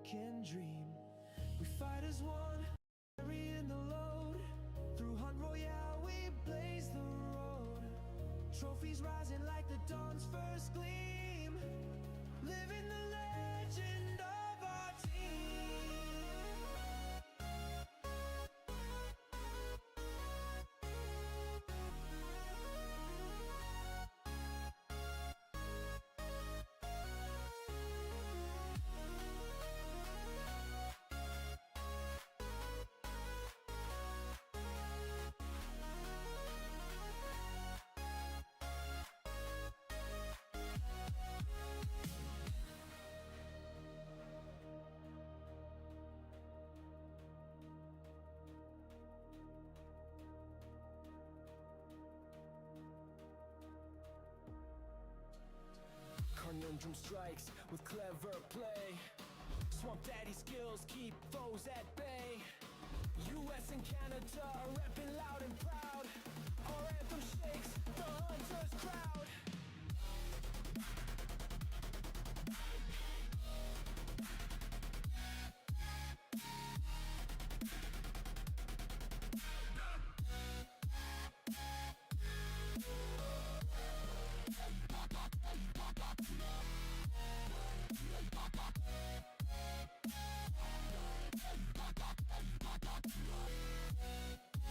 American dream. We fight as one, carrying the load. Through Hunt Royale we blaze the road. Trophies rising like the dawn's first gleam. Living the legend of our team. Conundrum strikes with clever play. Swamp Daddy skills keep foes at bay. US and Canada are repping loud and proud. Our anthem shakes the hunters' crowd.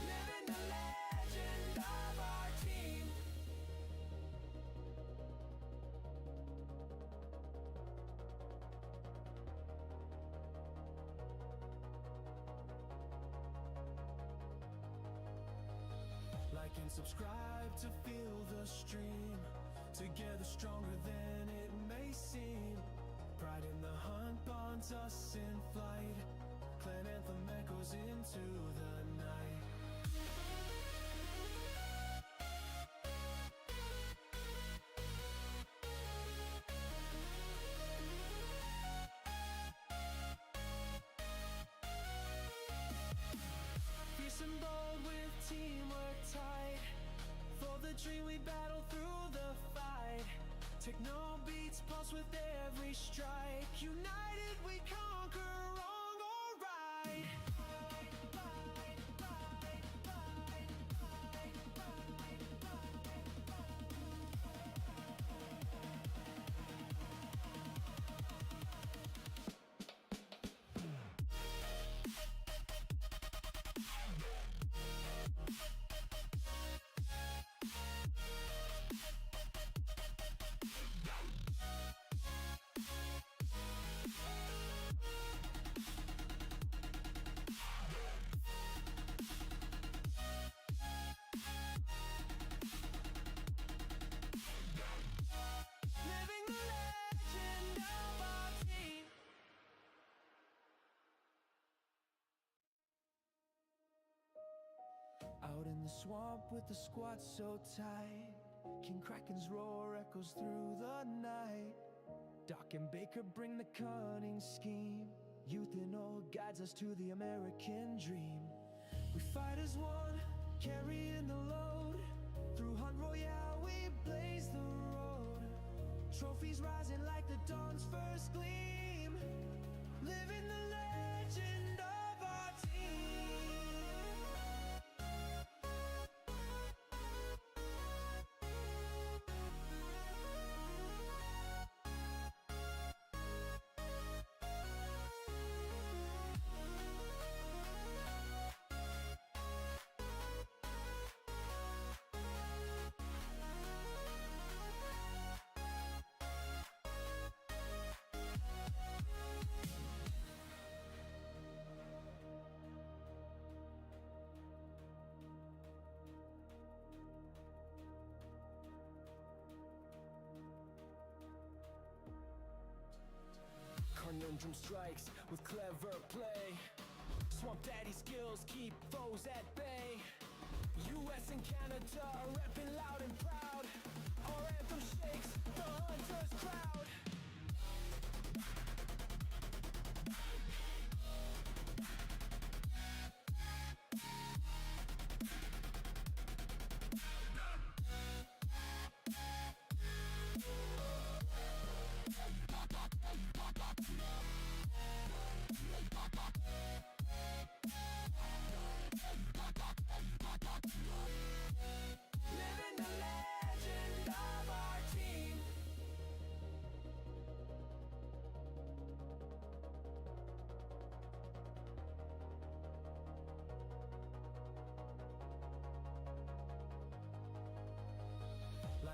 Living the legend of our team. Like and subscribe to feel the stream. Together stronger than it may seem. Pride in the hunt bonds us in flight. Clan anthem echoes into the night. Fierce and bold with teamwork tight. For the dream we battle through the fight. Techno beats pulse with every strike. United we conquer wrong or right. Living the legend of our team. Out in the swamp with the squad so tight. King Kraken's roar echoes through the night. Doc and Baker bring the cunning scheme. Youth and old guides us to the American dream. We fight as one, carrying the load. Through Hunt Royale we blaze the road. Trophies rising like the dawn's first gleam. Living the legend of our team. Conundrum strikes with clever play. Swamp Daddy skills keep foes at bay. US and Canada are repping loud and proud. Our anthem shakes the hunters' crowd.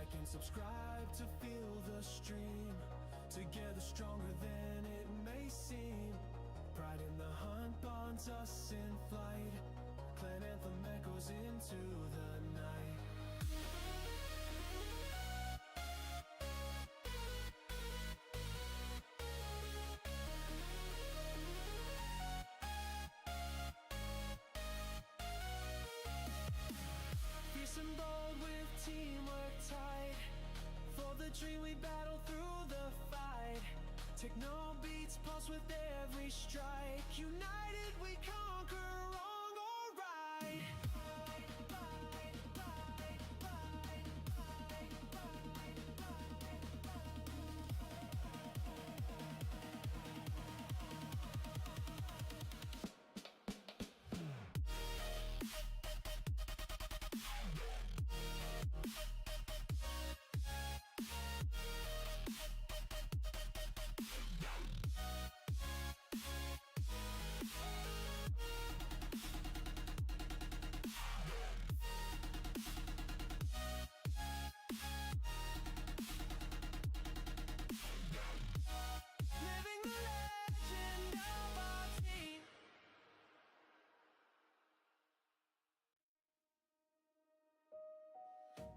Like and subscribe to feel the stream. Together stronger than it may seem. Pride in the hunt bonds us in flight. Clan anthem echoes into the night. Fierce and bold with teamwork tight. For the dream we battle through the fight. Techno beats pulse with every strike. United we conquer wrong or right. Living the legend of our team.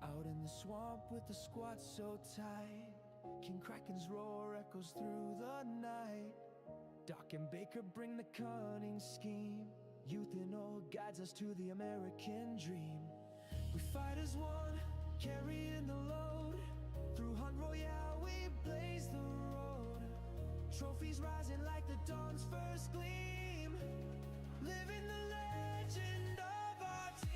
Out in the swamp with the squad so tight. King Kraken's roar echoes through the night. Doc and Baker bring the cunning scheme. Youth and old guides us to the American dream. We fight as one, carrying the load. Through Hunt Royale we blaze the road. Trophies rising like the dawn's first gleam. Living the legend of our team.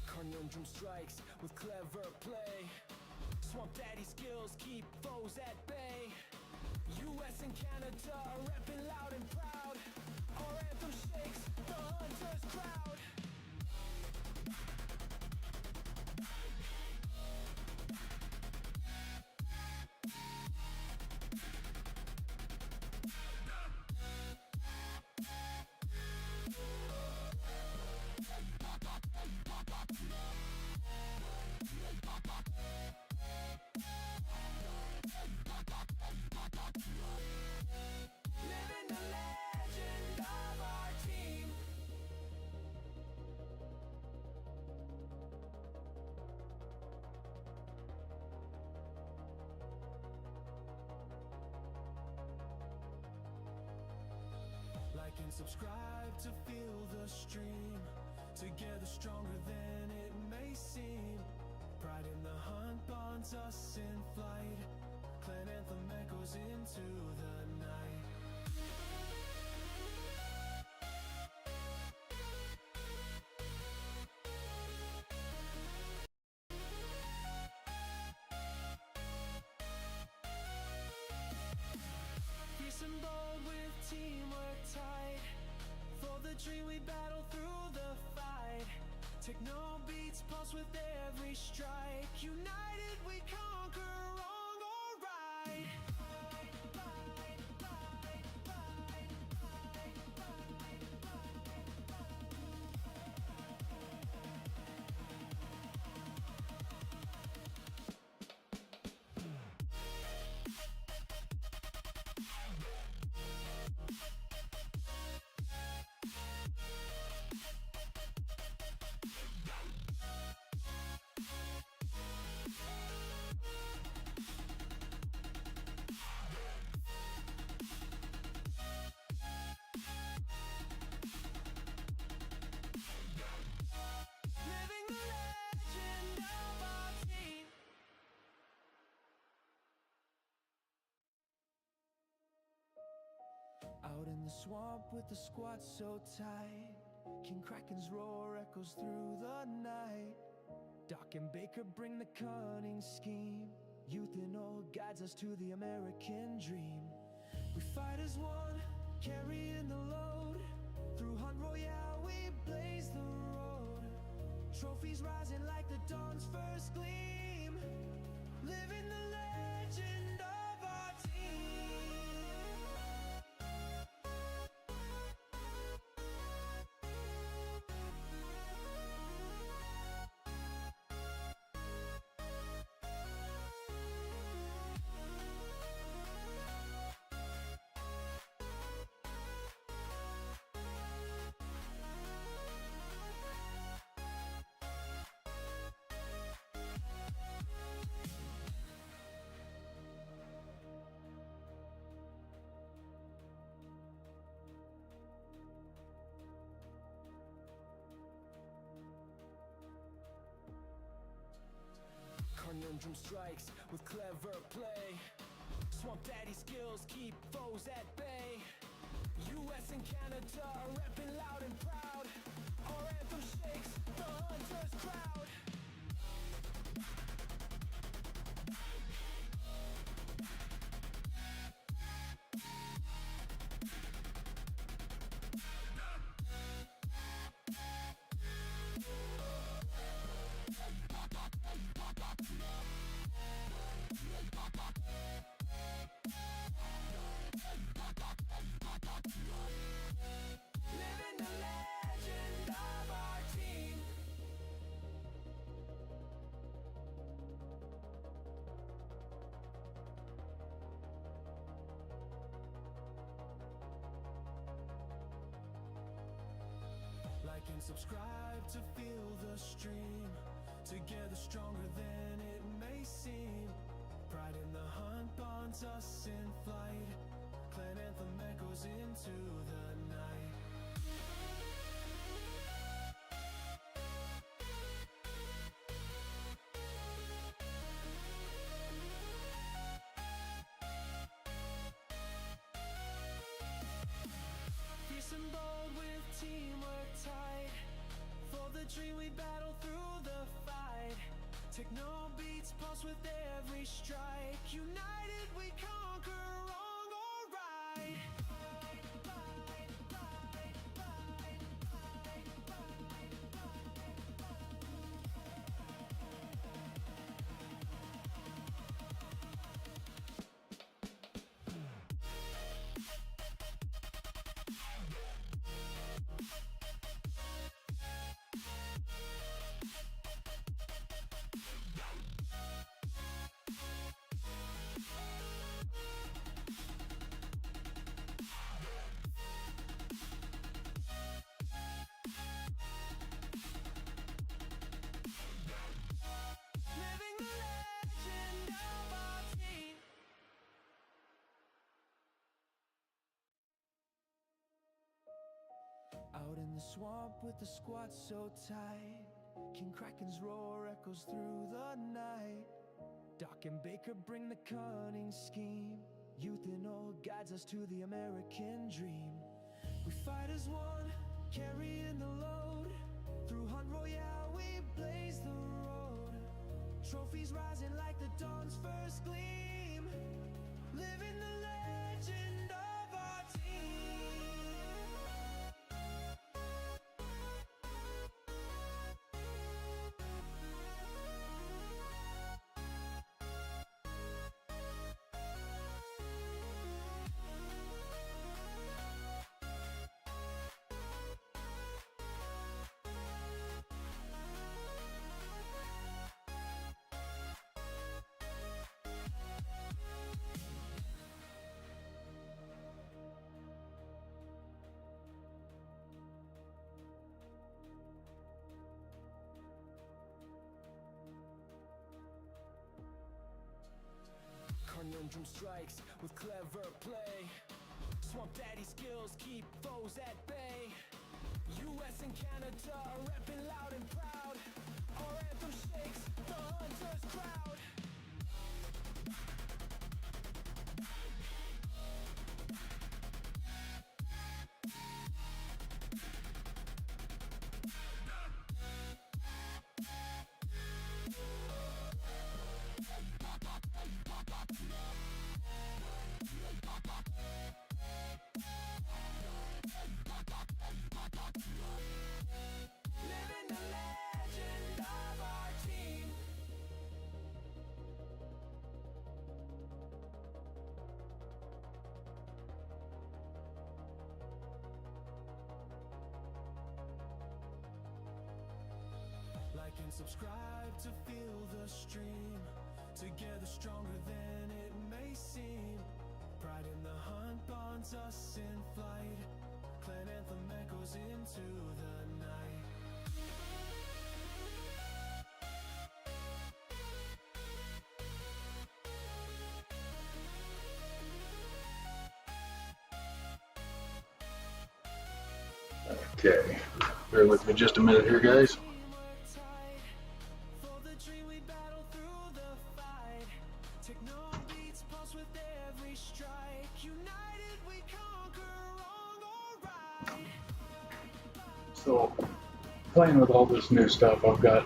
Conundrum strikes with clever play. Swamp Daddy skills keep foes at bay. US and Canada repping loud and proud. Our anthem shakes the hunters crowd. Living the legend of our team. Like and subscribe to feel the stream. Together stronger than it may seem. Pride in the hunt bonds us in flight. Clan anthem echoes into the night. Fierce and bold with teamwork tight. For the dream we battle through the fight. Techno beats pulse with every strike. United we conquer wrong or right. in the swamp with the squat so tight, King Kraken's roar echoes through the night. Doc and Baker bring the cunning scheme. Youth and old guides us to the American dream. We fight as one, carrying the load. Through Hunt Royale we blaze the road. Trophies rising like the dawn's first gleam. Living the legend of our team. Conundrum strikes with clever play. Swamp Daddy skills keep foes at bay. US and Canada repping loud and proud. Our anthem shakes the hunters' crowd. Living the legend of our team. Like and subscribe to feel the stream. Together stronger than it may seem. Pride in the hunt bonds us in flight. Clan anthem echoes into the night. Fierce and bold with teamwork tight. For the dream we battle through the fight. Techno beats pulse with every strike. United we conquer wrong or right. Living the legend of our team. Out in the swamp with the squat so tight, King Kraken's roar echoes through the night. Doc and Baker bring the cunning scheme. Youth and old guides us to the American dream. We fight as one, carrying the load. Through Hunt Royale we blaze the road. Trophies rising like the dawn's first gleam. Living the legend of our team. Conundrum strikes with clever play. Swamp Daddy skills keep foes at bay. US and Canada repping loud and proud. Our anthem shakes the hunters' crowd. subscribe to feel the stream. Together stronger than it may seem. Pride in the hunt bonds us in flight. Clan anthem echoes into the night. Okay, bear with me just a minute here, guys. For the dream we battle through the fight. Take no beats, pulse with every strike. United we conquer wrong or right. So, playing with all this new stuff, I've got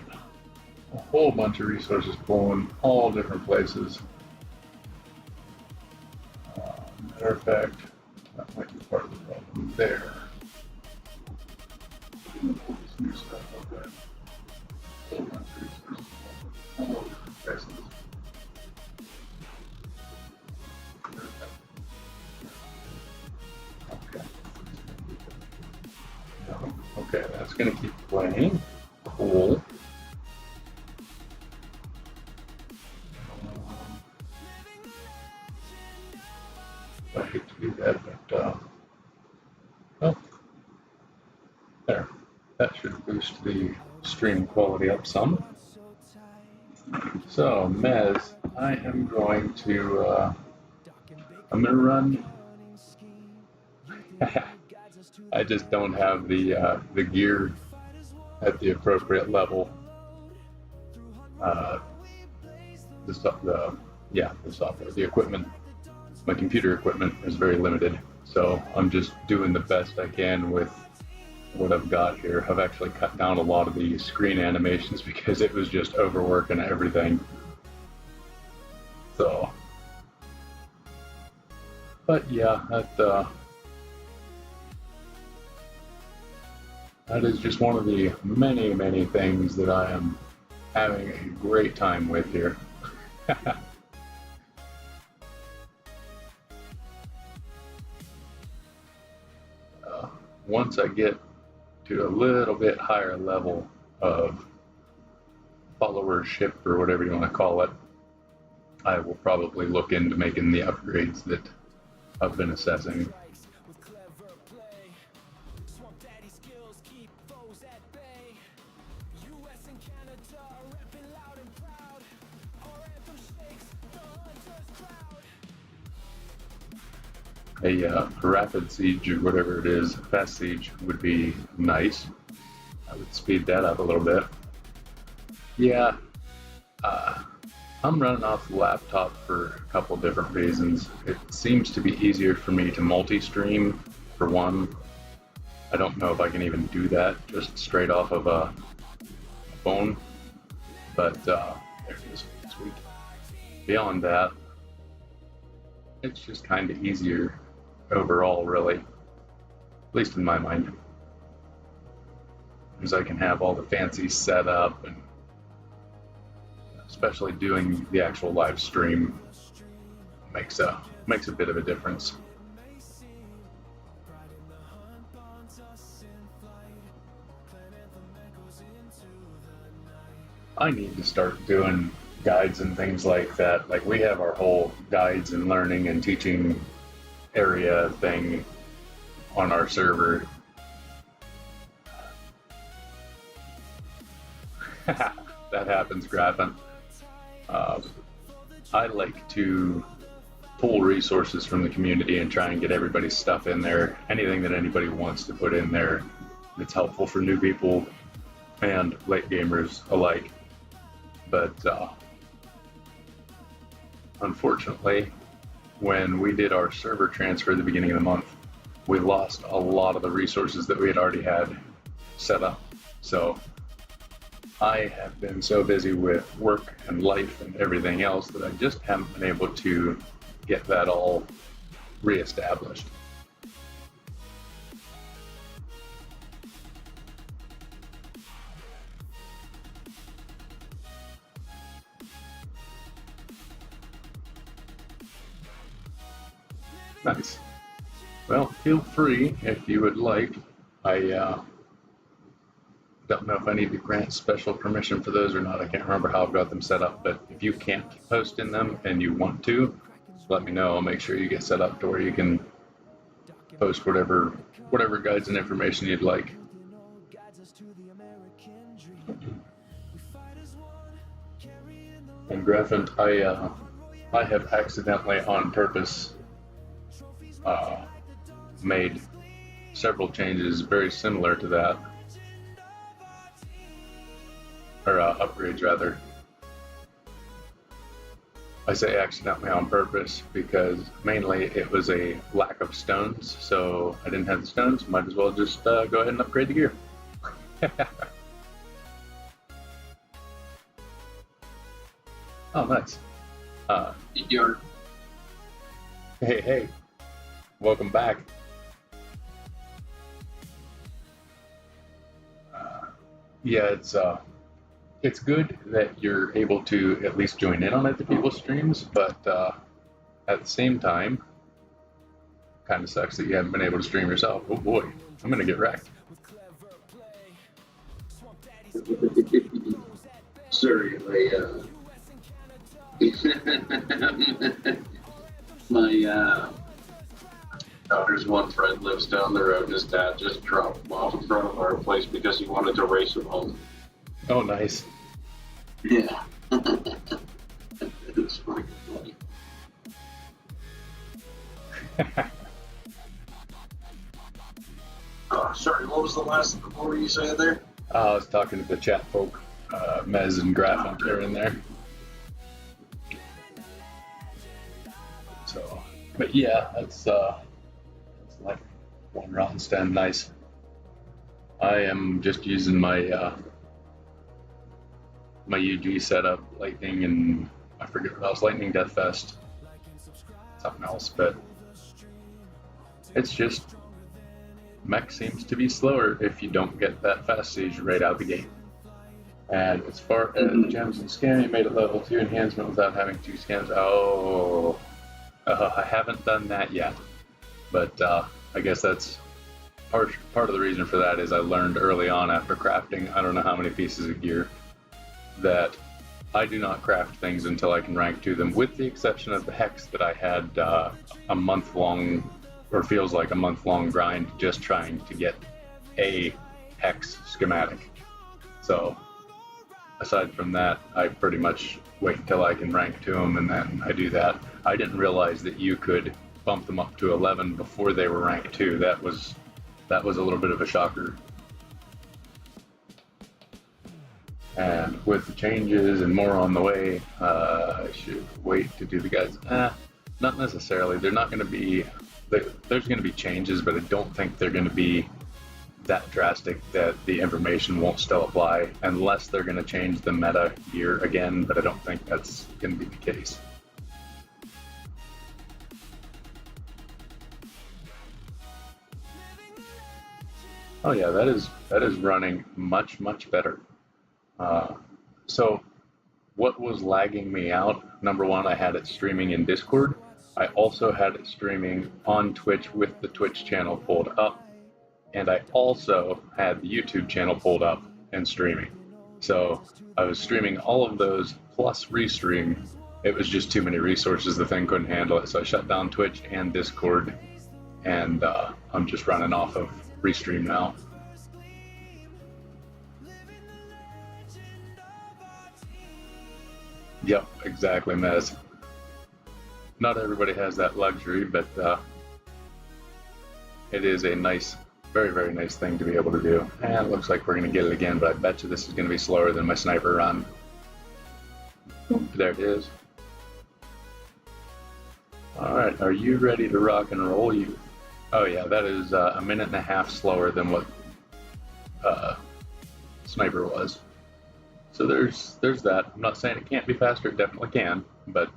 a whole bunch of resources pulling all different places. Matter of fact, that might be part of the problem there. This new stuff, I've got a whole bunch of resources pulling all different places. Okay. Okay, that's going to keep playing. Cool. I hate to do that, but oh, there. That should boost the stream quality up some. So, Mez, I am going to run. I just don't have the gear at the appropriate level. The software, the equipment, my computer equipment is very limited, so I'm just doing the best I can with what I've got here. I've actually cut down a lot of the screen animations because it was just overworking everything. So, but yeah, that is just one of the many, many things that I am having a great time with here. Once I get to a little bit higher level of followership, or whatever you want to call it, I will probably look into making the upgrades that I've been assessing. A rapid siege, or whatever it is, fast siege would be nice. I would speed that up a little bit. Yeah, I'm running off the laptop for a couple different reasons. It seems to be easier for me to multi-stream, for one. I don't know if I can even do that just straight off of a phone, but there it is, sweet. Beyond that, it's just kind of easier overall, really, at least in my mind, because I can have all the fancy setup, and especially doing the actual live stream makes a bit of a difference. I need to start doing guides and things like that. Like, we have our whole guides and learning and teaching area thing on our server. That happens, Grappin. I like to pull resources from the community and try and get everybody's stuff in there. Anything that anybody wants to put in there that's helpful for new people and late gamers alike. But unfortunately, when we did our server transfer at the beginning of the month, we lost a lot of the resources that we had already had set up. So I have been so busy with work and life and everything else that I just haven't been able to get that all reestablished. Nice. Well, feel free if you would like. don't know if I need to grant special permission for those or not. I can't remember how I've got them set up, but if you can't post in them and you want to, let me know. I'll make sure you get set up to where you can post whatever guides and information you'd like. And Greffin, I have accidentally on purpose made several changes very similar to that, or upgrades rather. I say accidentally on purpose because mainly it was a lack of stones, so I didn't have the stones, might as well just go ahead and upgrade the gear. Oh, nice. Hey, welcome back. Yeah, it's good that you're able to at least join in on other people's streams, but at the same time, kind of sucks that you haven't been able to stream yourself. Oh boy, I'm gonna get wrecked. Sorry, my daughter's one friend lives down the road, and his dad just dropped him off in front of our place because he wanted to race him home. Oh, nice. Yeah. It's fucking funny. Sorry, what was the last, what were you saying there? I was talking to the chat folk, Mez and Graph are in there. So, but yeah, it's like one rotten stand, nice. I am just using my my UG setup, Lightning, and I forget what else, Lightning Death Fest, something else, but it's just mech seems to be slower if you don't get that fast siege right out the gate. And as far as gems and scam, you made it level 2 enhancement without having 2 scams. Oh, I haven't done that yet, but I guess that's part of the reason for that is I learned early on after crafting I don't know how many pieces of gear that I do not craft things until I can rank 2 them, with the exception of the hex that I had a month-long, or feels like a month-long grind just trying to get a hex schematic. So aside from that, I pretty much wait until I can rank 2 them, and then I do that. I didn't realize that you could bump them up to 11 before they were ranked 2. That was a little bit of a shocker. And with the changes and more on the way, I should wait to do the guides. Not necessarily. They're not going to be. There's going to be changes, but I don't think they're going to be that drastic that the information won't still apply, unless they're going to change the meta gear again, but I don't think that's going to be the case. Oh yeah, that is running much better. So what was lagging me out? Number one, I had it streaming in Discord. I also had it streaming on Twitch with the Twitch channel pulled up. And I also had the YouTube channel pulled up and streaming. So I was streaming all of those plus restream. It was just too many resources. The thing couldn't handle it. So I shut down Twitch and Discord. And I'm just running off of restream now. Yep, exactly, Mez. Not everybody has that luxury, but it is a nice, very nice thing to be able to do. And it looks like we're going to get it again, but I bet you this is going to be slower than my sniper run. There it is. Alright, are you ready to rock and roll? Oh yeah, that is a minute and a half slower than what sniper was. So there's that. I'm not saying it can't be faster, it definitely can, but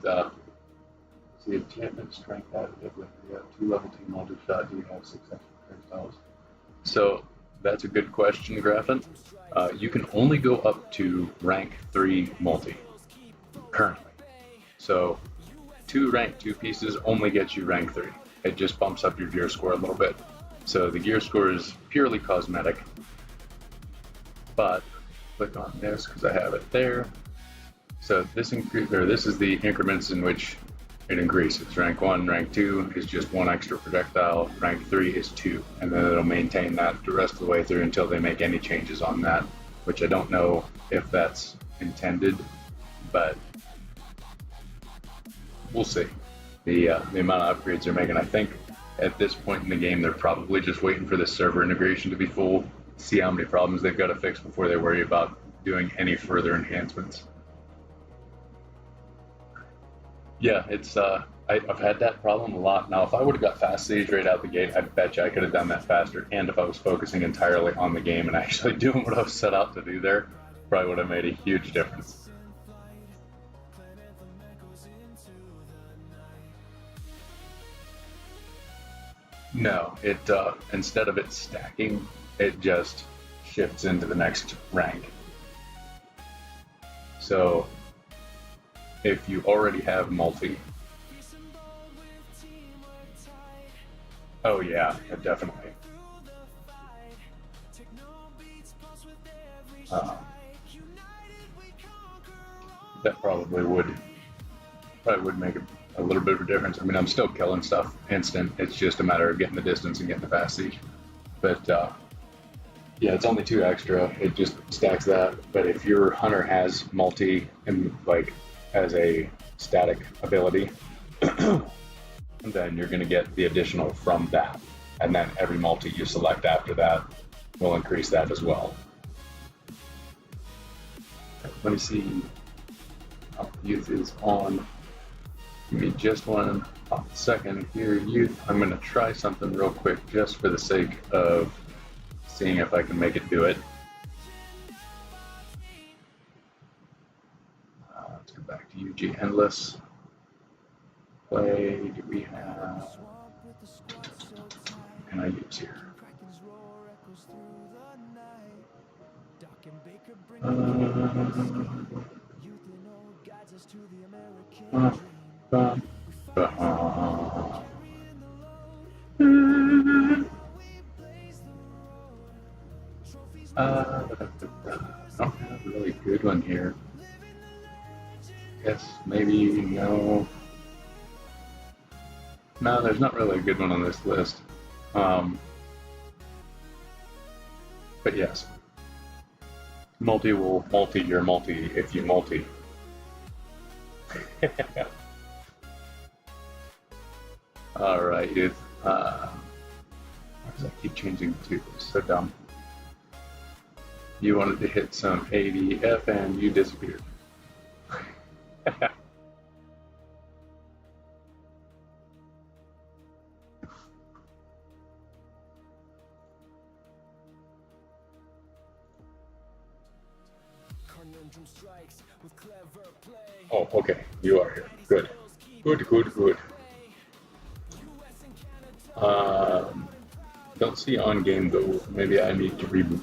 see, enchantment strength additive, you have 2 level 2 multi-shot, do you have 6 extra hairstyles? So that's a good question, Graffin. You can only go up to rank 3 multi currently. So 2 rank 2 pieces only gets you rank 3. It just bumps up your gear score a little bit. So the gear score is purely cosmetic. but click on this because I have it there. So this is the increments in which it increases. Rank 1, rank 2 is just 1 extra projectile, rank 3 is 2, and then it'll maintain that the rest of the way through until they make any changes on that, which I don't know if that's intended, but we'll see. The amount of upgrades they're making, I think at this point in the game they're probably just waiting for the server integration to be full, see how many problems they've got to fix before they worry about doing any further enhancements. Yeah, it's I've had that problem a lot. Now, if I would have got fast siege right out the gate, I bet you I could have done that faster. And if I was focusing entirely on the game and actually doing what I was set out to do there, probably would have made a huge difference. No, it instead of it stacking, it just shifts into the next rank. So if you already have multi, oh yeah, definitely. That probably would make a little bit of a difference. I mean, I'm still killing stuff instant. It's just a matter of getting the distance and getting the fast siege. But yeah, it's only 2 extra. It just stacks that. But if your hunter has multi and like as a static ability, then you're going to get the additional from that. And then every multi you select after that will increase that as well. Let me see. Oh, youth is on. Give me just one second here, youth. I'm going to try something real quick just for the sake of seeing if I can make it do it. Let's go back to UG Endless. Play, do we have, what can I use here? I don't have a really good one here. Guess maybe no. No, there's not really a good one on this list. But yes, multi will multi your multi if you multi. All right, youth. Why does that keep changing to? So dumb. You wanted to hit some ADF and you disappeared. Oh, okay. You are here. Good. Good, good, good. Don't see on game though. Maybe I need to reboot.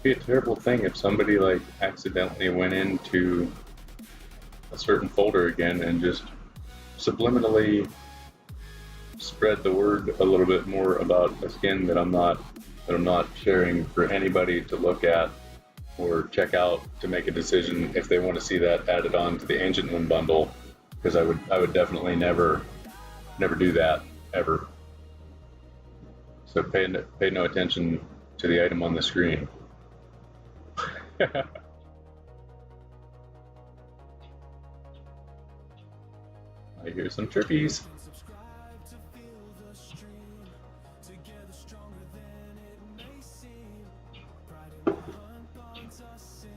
Be a terrible thing if somebody like accidentally went into a certain folder again and just subliminally spread the word a little bit more about a skin that I'm not sharing for anybody to look at or check out to make a decision if they want to see that added on to the Ancient One bundle, because I would definitely never do that ever. So pay no attention to the item on the screen. I hear some chirpies.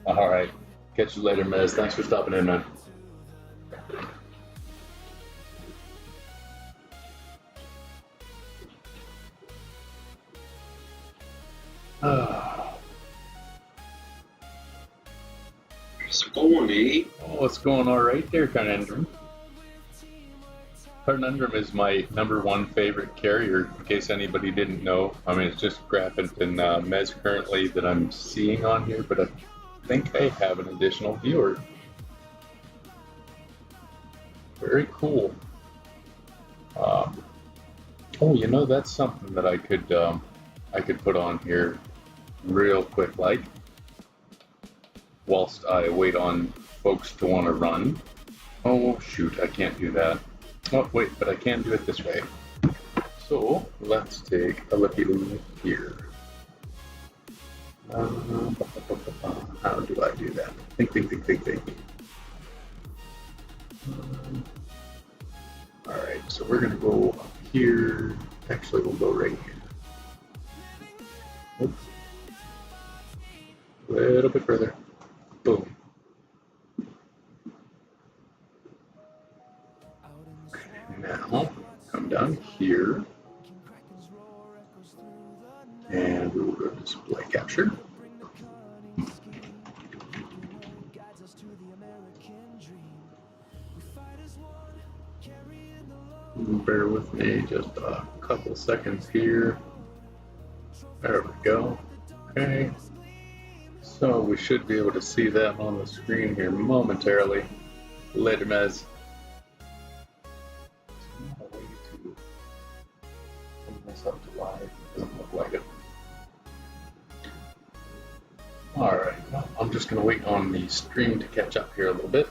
All right. Catch you later, Mez. Thanks for stopping in, man. It's going, eh? Oh, it's going all right there, Conundrum. Conundrum is my #1 favorite carrier, in case anybody didn't know. I mean, it's just Graphent and Mez currently that I'm seeing on here, but I think I have an additional viewer. Very cool. Oh, you know, that's something that I could put on here real quick, like whilst I wait on folks to want to run. Oh shoot, I can't do that. Oh wait, but I can do it this way. So let's take a looky look here. How do I do that? Think. Alright, so we're going to go up here. Actually, we'll go right here. Oops. A little bit further. Boom. Okay, now come down here. And we will go to display capture. Bear with me just a couple seconds here. There we go. Okay. So we should be able to see that on the screen here momentarily. Later, Mez. There's not a way to bring this up to live. Doesn't look like it. Alright, well, I'm just going to wait on the stream to catch up here a little bit.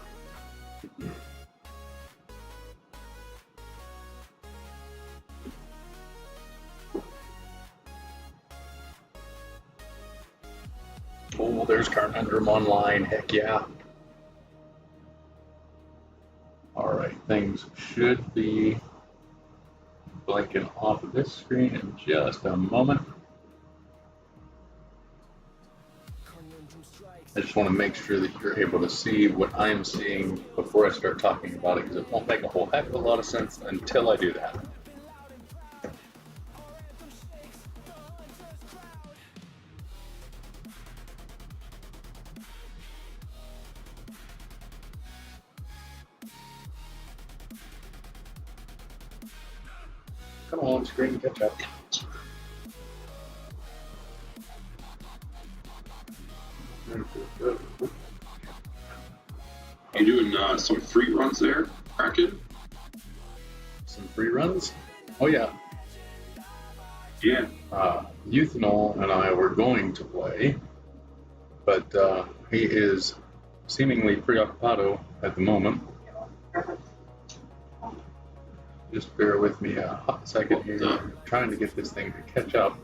Oh, there's Conundrum Online, heck yeah. Alright, things should be blinking off of this screen in just a moment. I just want to make sure that you're able to see what I'm seeing before I start talking about it, because it won't make a whole heck of a lot of sense until I do that. Come on, screen, catch up. You doing some free runs there, Kraken? Some free runs? Oh yeah. Yeah. Euthanol and I were going to play, but he is seemingly preoccupado at the moment. Just bear with me a hot second here. I'm trying to get this thing to catch up.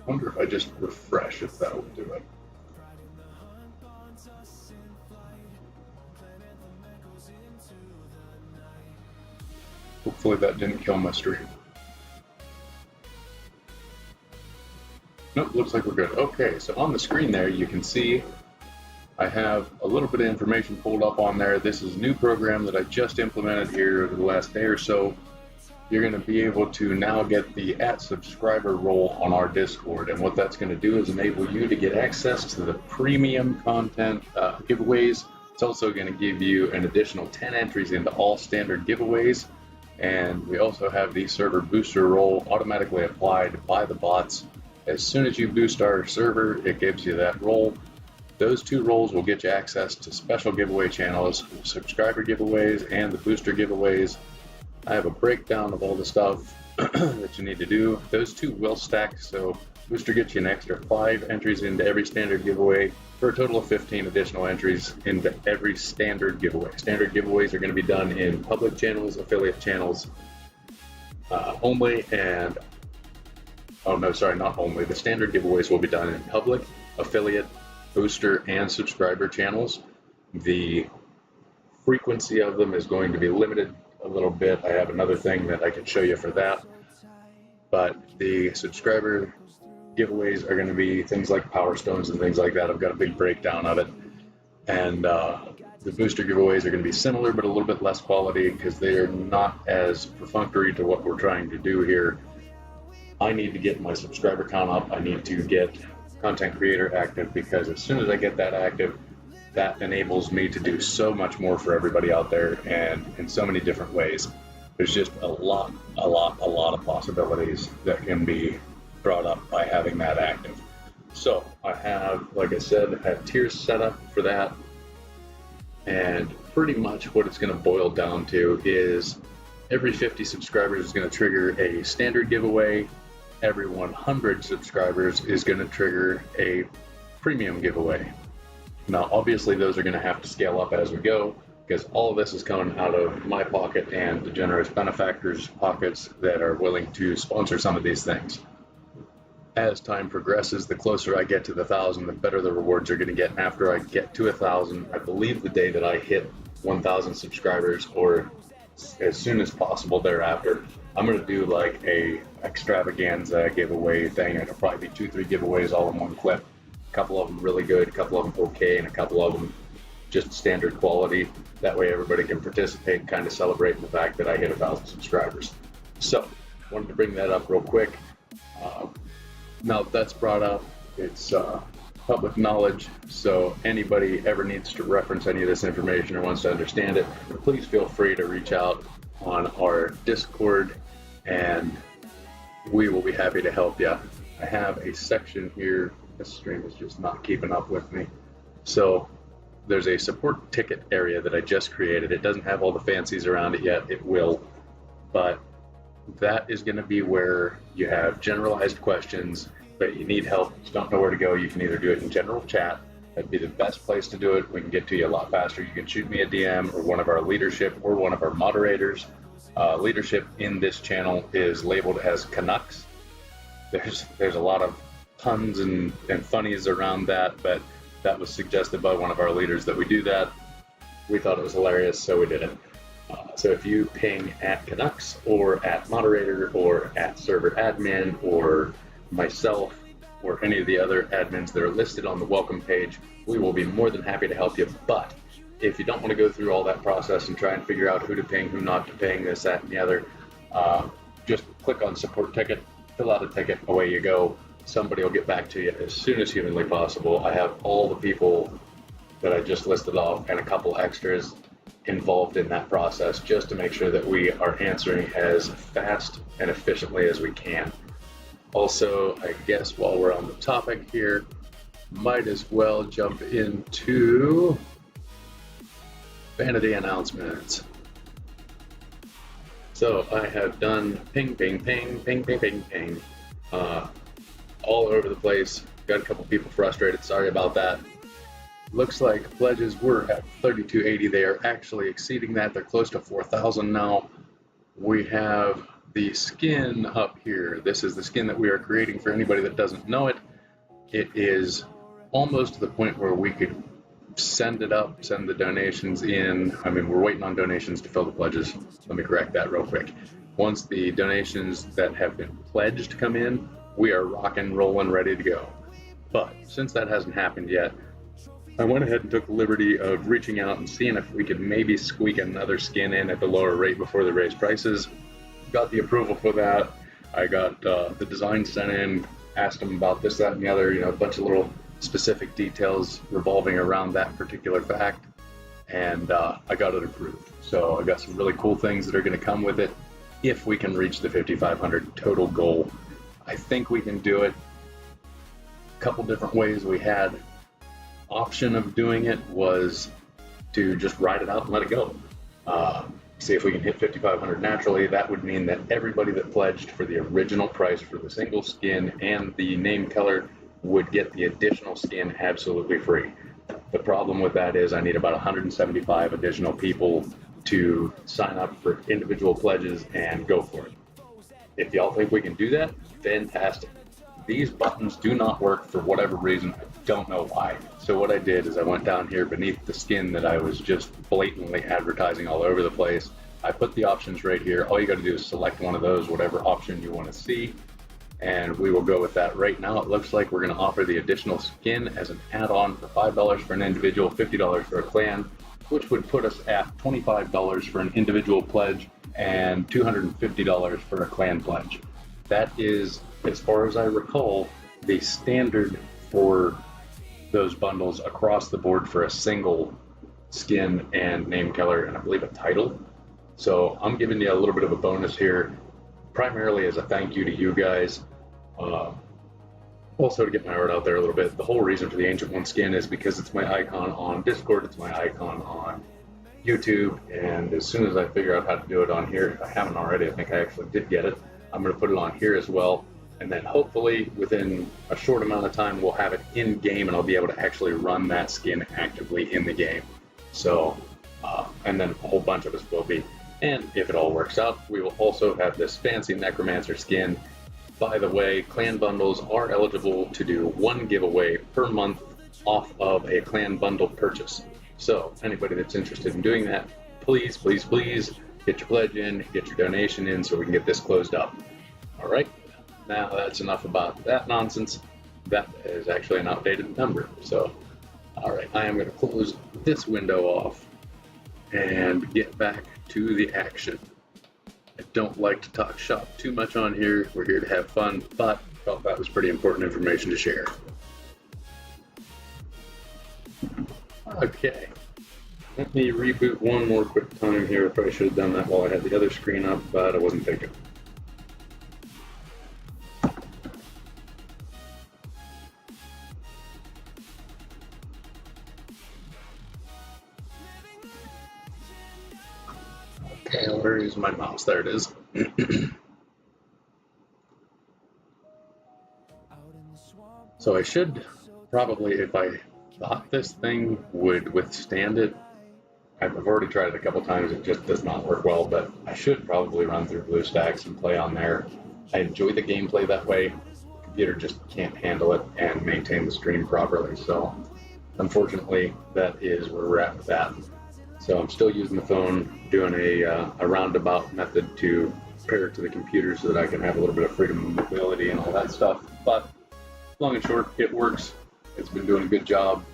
I wonder if I just refresh if that will do it. Hopefully that didn't kill my stream. Nope, looks like we're good. Okay, so on the screen there you can see I have a little bit of information pulled up on there. This is a new program that I just implemented here over the last day or so. You're going to be able to now get the @subscriber role on our Discord, and what that's going to do is enable you to get access to the premium content giveaways. It's also going to give you an additional 10 entries into all standard giveaways, and we also have the server booster role automatically applied by the bots. As soon as you boost our server, it gives you that role. Those two roles will get you access to special giveaway channels, subscriber giveaways, and the booster giveaways. I have a breakdown of all the stuff that you need to do. Those two will stack, so booster gets you an extra 5 entries into every standard giveaway for a total of 15 additional entries into every standard giveaway. Standard giveaways are going to be done in public channels, affiliate channels only, and oh no, sorry, not only. The standard giveaways will be done in public, affiliate, booster, and subscriber channels. The frequency of them is going to be limited a little bit. I have another thing that I can show you for that. But the subscriber giveaways are going to be things like Power Stones and things like that. I've got a big breakdown of it. And the booster giveaways are going to be similar, but a little bit less quality because they are not as perfunctory to what we're trying to do here. I need to get my subscriber count up. I need to get content creator active, because as soon as I get that active, that enables me to do so much more for everybody out there and in so many different ways. There's just a lot of possibilities that can be brought up by having that active. So I have, like I said, have tiers set up for that, and pretty much what it's going to boil down to is Every 50 subscribers is going to trigger a standard giveaway. Every 100 subscribers is going to trigger a premium giveaway. Now, obviously, those are going to have to scale up as we go, because all of this is coming out of my pocket and the generous benefactors' pockets that are willing to sponsor some of these things. As time progresses, the closer I get to the 1,000, the better the rewards are going to get. And after I get to 1,000, I believe the day that I hit 1,000 subscribers, or as soon as possible thereafter, I'm going to do like a extravaganza giveaway thing. It'll probably be 2-3 giveaways all in one clip. A couple of them really good, a couple of them okay, and a couple of them just standard quality. That way everybody can participate and kind of celebrate the fact that I hit 1,000 subscribers. So, wanted to bring that up real quick. Now that that's brought up, it's public knowledge, so anybody ever needs to reference any of this information or wants to understand it, please feel free to reach out on our Discord, and we will be happy to help you. I have a section here. This stream is just not keeping up with me. So there's a support ticket area that I just created. It doesn't have all the fancies around it yet. It will, but that is going to be where you have generalized questions, but you need help, you don't know where to go. You can either do it in general chat. That'd be the best place to do it. We can get to you a lot faster. You can shoot me a DM or one of our leadership or one of our moderators. Leadership in this channel is labeled as Canucks. There's a lot of puns and funnies around that, but that was suggested by one of our leaders that we do that. We thought it was hilarious, so we did it. So if you ping at Canucks or at moderator or at server admin or myself or any of the other admins that are listed on the welcome page, we will be more than happy to help you. But if you don't want to go through all that process and try and figure out who to ping, who not to ping, this, that, and the other, just click on support ticket, fill out a ticket, away you go. Somebody will get back to you as soon as humanly possible. I have all the people that I just listed off and a couple extras involved in that process just to make sure that we are answering as fast and efficiently as we can. Also, I guess while we're on the topic here, might as well jump into vanity announcements. So I have done ping, ping, ping, ping, ping, ping, ping, all over the place. Got a couple people frustrated. Sorry about that. Looks like pledges were at 3280. They are actually exceeding that. They're close to 4,000 now. We have the skin up here. This is the skin that we are creating for anybody that doesn't know it. It is almost to the point where we could send it up, send the donations in. I mean, we're waiting on donations to fill the pledges. Let me correct that real quick. Once the donations that have been pledged come in, we are rocking, rolling, ready to go. But since that hasn't happened yet, I went ahead and took the liberty of reaching out and seeing if we could maybe squeak another skin in at the lower rate before they raise prices. Got the approval for that. I got the design sent in, asked them about this, that, and the other, a bunch of little specific details revolving around that particular fact, and I got it approved. So I got some really cool things that are going to come with it if we can reach the 5,500 total goal. I think we can do it. A couple different ways we had. Option of doing it was to just ride it out and let it go. See if we can hit 5,500 naturally. That would mean that everybody that pledged for the original price for the single skin and the name color would get the additional skin absolutely free. The problem with that is I need about 175 additional people to sign up for individual pledges and go for it. If y'all think we can do that, fantastic. These buttons do not work for whatever reason. I don't know why. So what I did is I went down here beneath the skin that I was just blatantly advertising all over the place. I put the options right here. All you got to do is select one of those, whatever option you want to see, and we will go with that. Right now it looks like we're going to offer the additional skin as an add-on for $5 for an individual, $50 for a clan, which would put us at $25 for an individual pledge and $250 for a clan pledge. That is, as far as I recall, the standard for those bundles across the board for a single skin and name color and I believe a title. So I'm giving you a little bit of a bonus here, primarily as a thank you to you guys. Also to get my art out there a little bit. The whole reason for the Ancient One skin is because it's my icon on Discord, it's my icon on YouTube, and as soon as I figure out how to do it on here, if I haven't already, I think I actually did get it, I'm going to put it on here as well, and then hopefully within a short amount of time we'll have it in game and I'll be able to actually run that skin actively in the game. So and then a whole bunch of us will be, and if it all works out, we will also have this fancy Necromancer skin. By the way, clan bundles are eligible to do one giveaway per month off of a clan bundle purchase. So anybody that's interested in doing that, please, please, please get your pledge in, get your donation in so we can get this closed up. All right, now that's enough about that nonsense. That is actually an outdated number. So, all right, I am going to close this window off and get back to the action. I don't like to talk shop too much on here. We're here to have fun, but felt that was pretty important information to share. Okay, let me reboot one more quick time here. I probably should have done that while I had the other screen up, but I wasn't thinking. Okay, where is my mouse? There it is. So I should probably, if I thought this thing would withstand it, I've already tried it a couple times, it just does not work well, but I should probably run through BlueStacks and play on there. I enjoy the gameplay that way. The computer just can't handle it and maintain the stream properly, so unfortunately that is where we're at with that. So I'm still using the phone, doing a roundabout method to pair it to the computer so that I can have a little bit of freedom of mobility and all that stuff, but long and short, it works. It's been doing a good job.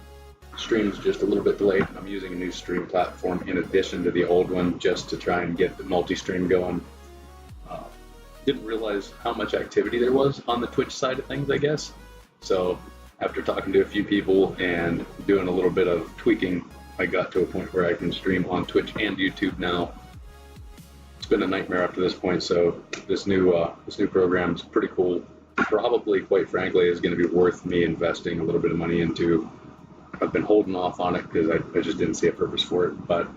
Stream's just a little bit delayed. I'm using a new stream platform in addition to the old one just to try and get the multi-stream going. Didn't realize how much activity there was on the Twitch side of things, I guess. So after talking to a few people and doing a little bit of tweaking, I got to a point where I can stream on Twitch and YouTube now. It's been a nightmare up to this point, so this new program is pretty cool. Probably, quite frankly, is going to be worth me investing a little bit of money into. I've been holding off on it because I just didn't see a purpose for it, but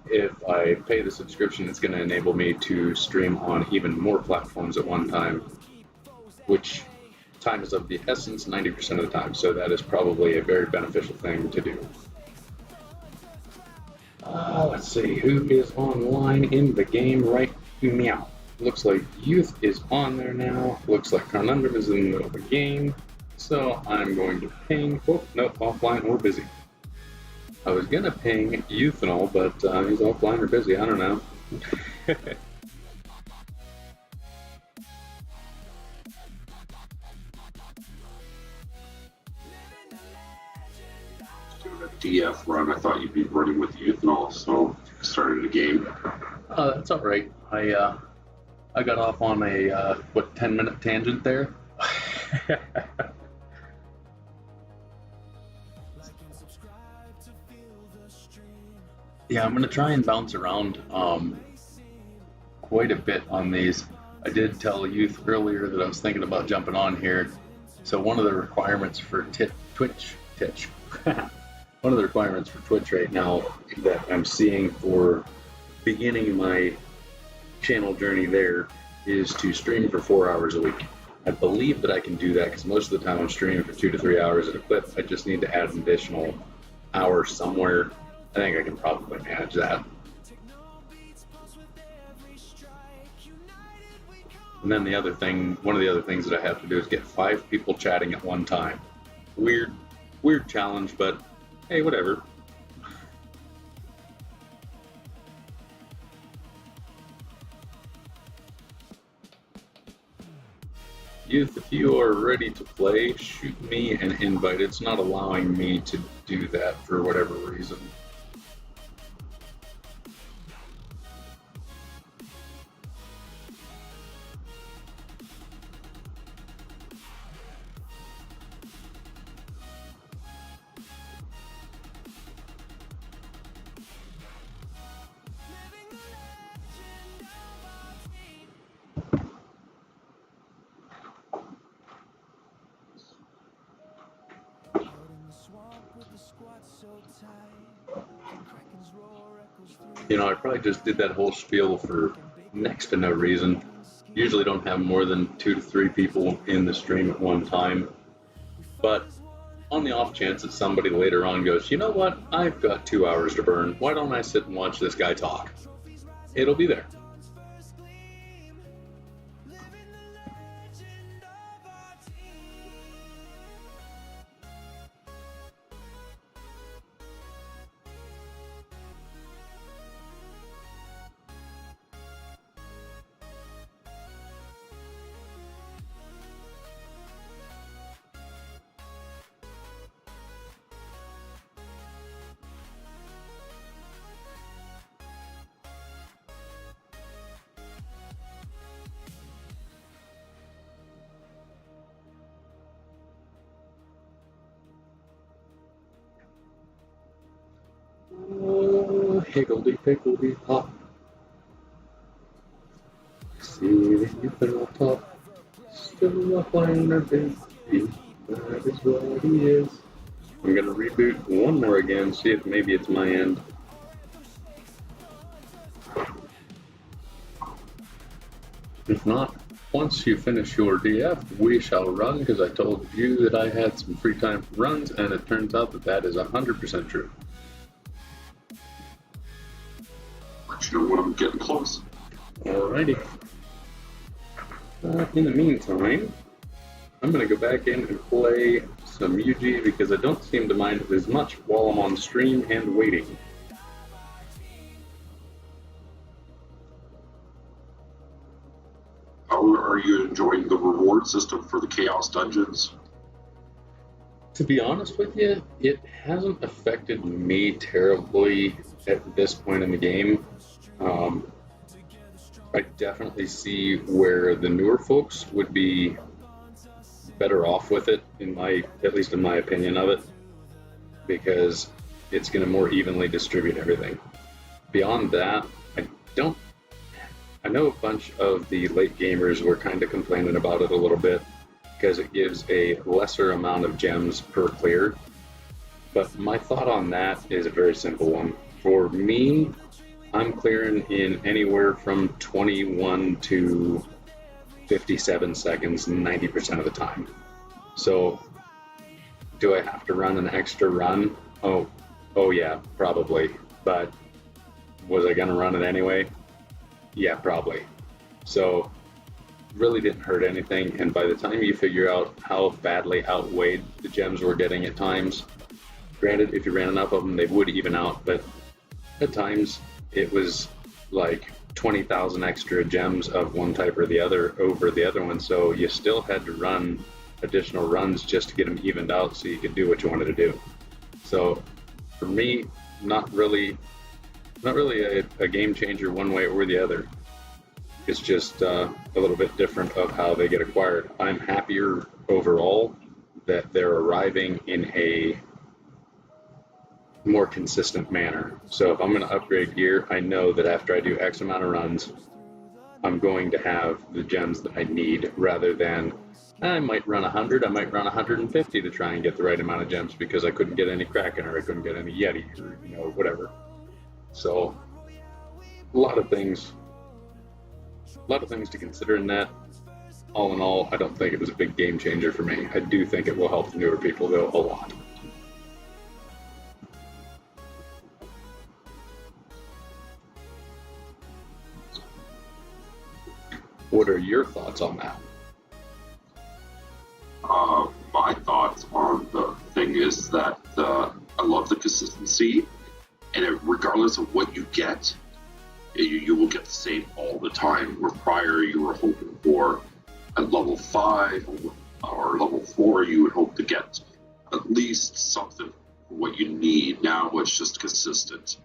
if I pay the subscription, it's going to enable me to stream on even more platforms at one time, which time is of the essence 90% of the time, so that is probably a very beneficial thing to do. Let's see, who is online in the game right now? Looks like Youth is on there now. Looks like Carnundum is in the middle of the game. So I'm going to ping, oh, no, offline or busy. I was going to ping Youth and all, but he's offline or busy, I don't know. Doing a DF run. I thought you'd be running with Youth and all, so I started a game. That's all right. I got off on a 10-minute tangent there. Yeah, I'm gonna try and bounce around quite a bit on these. I did tell Youth earlier that I was thinking about jumping on here. So one of the requirements for Twitch one of the requirements for Twitch right now that I'm seeing for beginning my channel journey there is to stream for 4 hours a week. I believe that I can do that because most of the time I'm streaming for 2 to 3 hours at a clip. I just need to add an additional hour somewhere. I think I can probably manage that. And then one of the other things that I have to do is get 5 people chatting at one time. Weird challenge, but hey, whatever. Youth, if you are ready to play, shoot me an invite. It's not allowing me to do that for whatever reason. You know, I probably just did that whole spiel for next to no reason. Usually don't have more than 2 to 3 people in the stream at one time. But on the off chance that somebody later on goes, you know what, I've got 2 hours to burn, why don't I sit and watch this guy talk? It'll be there. Oh, higgledy piggledy pop. See that you fell top. Still a whiner baby. That is what he is. I'm gonna reboot one more again, see if maybe it's my end. If not, once you finish your DF, we shall run, because I told you that I had some free time for runs, and it turns out that that is 100% true. Let you know when I'm getting close. Alrighty. In the meantime, I'm going to go back in and play some UG because I don't seem to mind it as much while I'm on stream and waiting. How are you enjoying the reward system for the Chaos Dungeons? To be honest with you, it hasn't affected me terribly at this point in the game. I definitely see where the newer folks would be better off with it, at least in my opinion of it, because it's going to more evenly distribute everything. Beyond that, I know a bunch of the late gamers were kind of complaining about it a little bit because it gives a lesser amount of gems per clear. But my thought on that is a very simple one. For me, I'm clearing in anywhere from 21 to 57 seconds 90% of the time. So do I have to run an extra run? Oh yeah, probably. But was I going to run it anyway? Yeah, probably. So really didn't hurt anything, and by the time you figure out how badly outweighed the gems were getting at times, granted, if you ran enough of them, they would even out, but at times it was like 20,000 extra gems of one type or the other over the other one, so you still had to run additional runs just to get them evened out so you could do what you wanted to do. So for me, not really a game changer one way or the other. It's just a little bit different of how they get acquired. I'm happier overall that they're arriving in a more consistent manner. So if I'm going to upgrade gear, I know that after I do X amount of runs, I'm going to have the gems that I need, rather than I might run 100, I might run 150 to try and get the right amount of gems because I couldn't get any Kraken or I couldn't get any Yeti or whatever. So a lot of things to consider in that. All in all, I don't think it was a big game changer for me. I do think it will help the newer people though a lot. What are your thoughts on that? My thoughts on the thing is that I love the consistency, and regardless of what you get, you will get the same all the time. Where prior you were hoping for at level 5 or level 4, you would hope to get at least something for what you need. Now it's just consistent.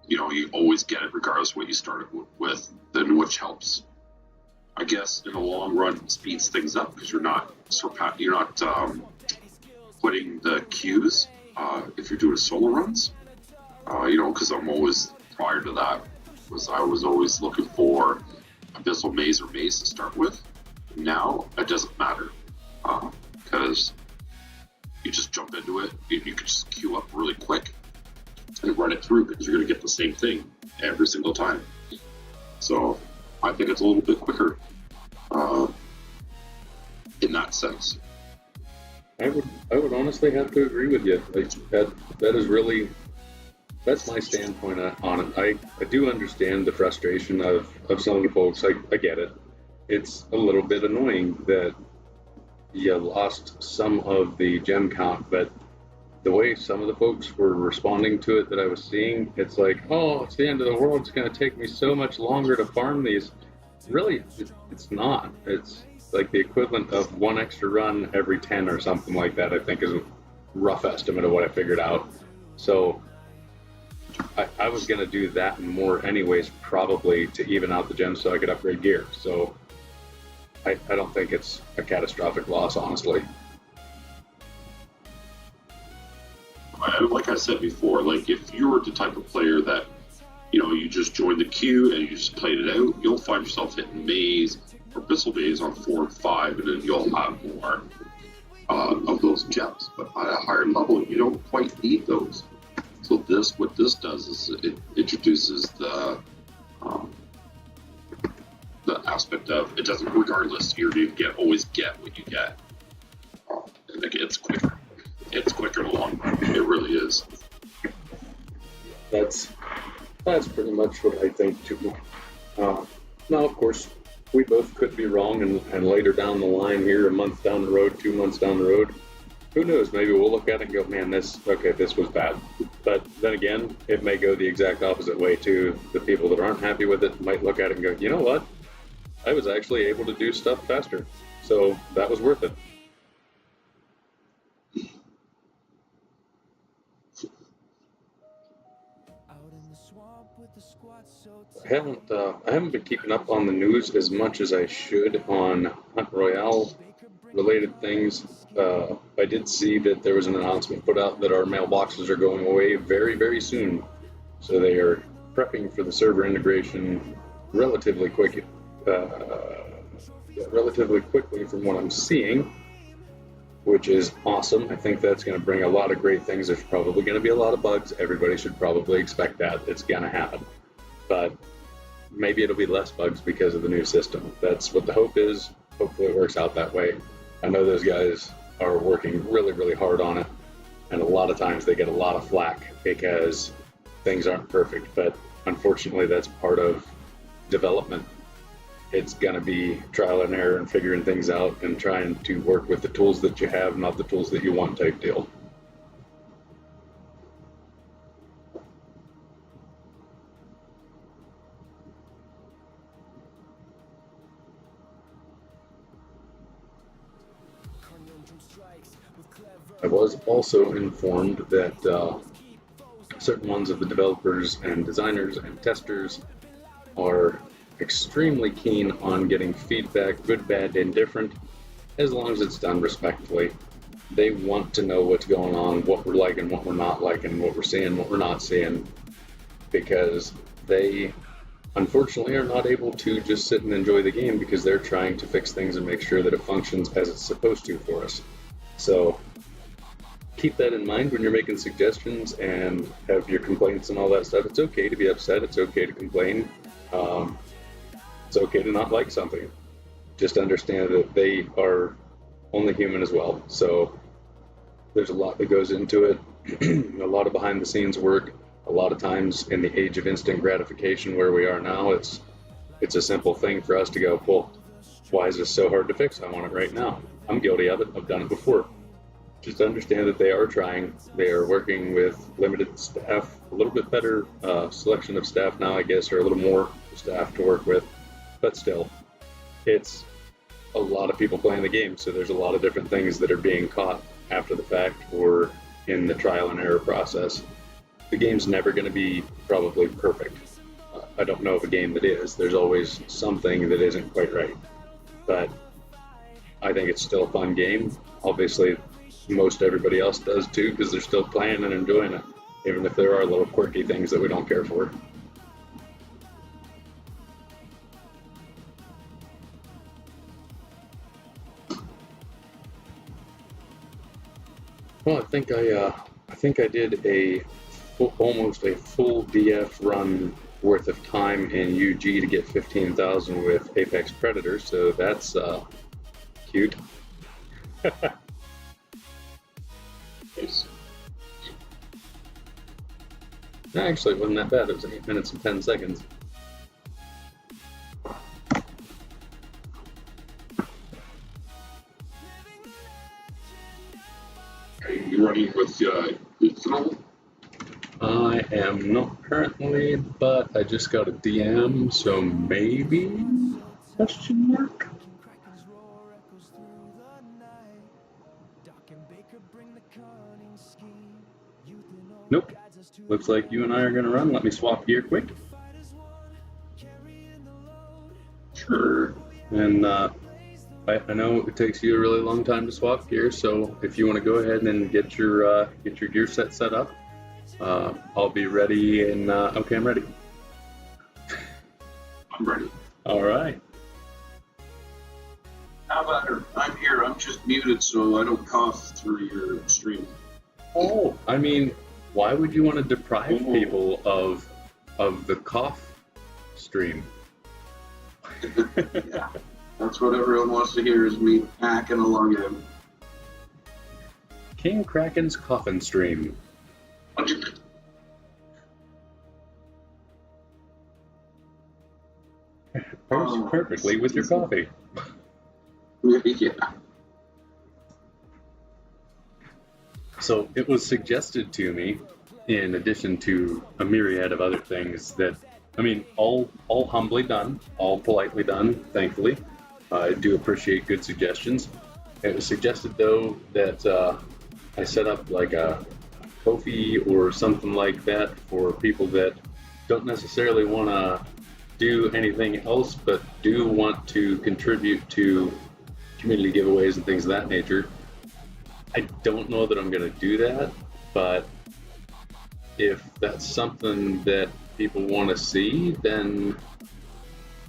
You always get it regardless of what you started with, then which helps. I guess in the long run speeds things up because you're not putting the queues if you're doing solo runs. Because I'm always, prior to that, I was always looking for Abyssal Maze or Maze to start with. Now it doesn't matter because you just jump into it, and you can just queue up really quick and run it through because you're going to get the same thing every single time. So I think it's a little bit quicker in that sense. I would honestly have to agree with you. Like, that is really, that's my standpoint on it. I do understand the frustration of some of the folks. I get it. It's a little bit annoying that you lost some of the gem count, but the way some of the folks were responding to it that I was seeing, it's like, oh, it's the end of the world. It's going to take me so much longer to farm these. Really, it's not. It's like the equivalent of one extra run every 10 or something like that, I think is a rough estimate of what I figured out. So I was going to do that and more anyways, probably to even out the gems so I could upgrade gear. So I don't think it's a catastrophic loss, honestly. Like I said before, like if you're the type of player that, you just join the queue and you just played it out, you'll find yourself hitting maze or Bissell Bays on 4 and 5, and then you'll have more of those gems. But at a higher level, you don't quite need those. So what this does is it introduces the aspect of it doesn't, regardless, you're going to always get what you get. And again, it's quicker. It's quicker in the long run. It really is. That's pretty much what I think too. Now, of course, we both could be wrong, and later down the line here, a month down the road, 2 months down the road, who knows? Maybe we'll look at it and go, man, this was bad. But then again, it may go the exact opposite way too. The people that aren't happy with it might look at it and go, you know what? I was actually able to do stuff faster, so that was worth it. I haven't been keeping up on the news as much as I should on Hunt Royale related things. I did see that there was an announcement put out that our mailboxes are going away very, very soon. So they are prepping for the server integration relatively quickly from what I'm seeing, which is awesome. I think that's going to bring a lot of great things. There's probably going to be a lot of bugs. Everybody should probably expect that. It's going to happen. But maybe it'll be less bugs because of the new system. That's what the hope is. Hopefully it works out that way. I know those guys are working really, really hard on it. And a lot of times they get a lot of flack because things aren't perfect. But unfortunately, that's part of development. It's going to be trial and error and figuring things out and trying to work with the tools that you have, not the tools that you want type deal. I was also informed that certain ones of the developers and designers and testers are extremely keen on getting feedback, good, bad, indifferent, as long as it's done respectfully. They want to know what's going on, what we're liking, what we're not liking, what we're seeing, what we're not seeing, because they unfortunately are not able to just sit and enjoy the game because they're trying to fix things and make sure that it functions as it's supposed to for us. So keep that in mind when you're making suggestions and have your complaints and all that stuff. It's okay to be upset. It's okay to complain. It's okay to not like something. Just understand that they are only human as well. So there's a lot that goes into it, a lot of behind the scenes work. A lot of times in the age of instant gratification where we are now, it's a simple thing for us to go, well, why is this so hard to fix? I want it right now. I'm guilty of it. I've done it before. Just understand that they are trying. They are working with limited staff, a little bit better selection of staff now, I guess, or a little more staff to work with. But still, it's a lot of people playing the game, so there's a lot of different things that are being caught after the fact or in the trial and error process. The game's never going to be probably perfect. I don't know of a game that is. There's always something that isn't quite right. But I think it's still a fun game. Obviously, most everybody else does too, because they're still playing and enjoying it, even if there are little quirky things that we don't care for. Well, I think I did almost a full DF run worth of time in UG to get 15,000 with Apex Predator, so that's cute. Nice. Actually, it wasn't that bad. It was 8 minutes and 10 seconds. Are you running with ethanol? I am not currently, but I just got a DM, so maybe? Question mark? Kraken's roar echoes through the night. Doc and Baker bring the cunning scheme. Youth and old Nope. guides us to Looks like you and I are going to run. Let me swap gear quick. fight as one, carrying the load. Sure. And I know it takes you a really long time to swap gear, so if you want to go ahead and get your gear set up, I'll be ready. And okay, I'm ready. I'm ready. All right. How about her? I'm here. I'm just muted so I don't cough through your stream. Oh, I mean, why would you want to deprive people of the cough stream? Yeah. That's what everyone wants to hear is me hacking along in. King Kraken's coffin stream. Pairs perfectly with your coffee. Yeah. So it was suggested to me, in addition to a myriad of other things, that, I mean, all humbly done, all politely done, thankfully. I do appreciate good suggestions. It was suggested, though, that I set up like a Ko-fi or something like that for people that don't necessarily want to do anything else, but do want to contribute to community giveaways and things of that nature. I don't know that I'm going to do that, but if that's something that people want to see, then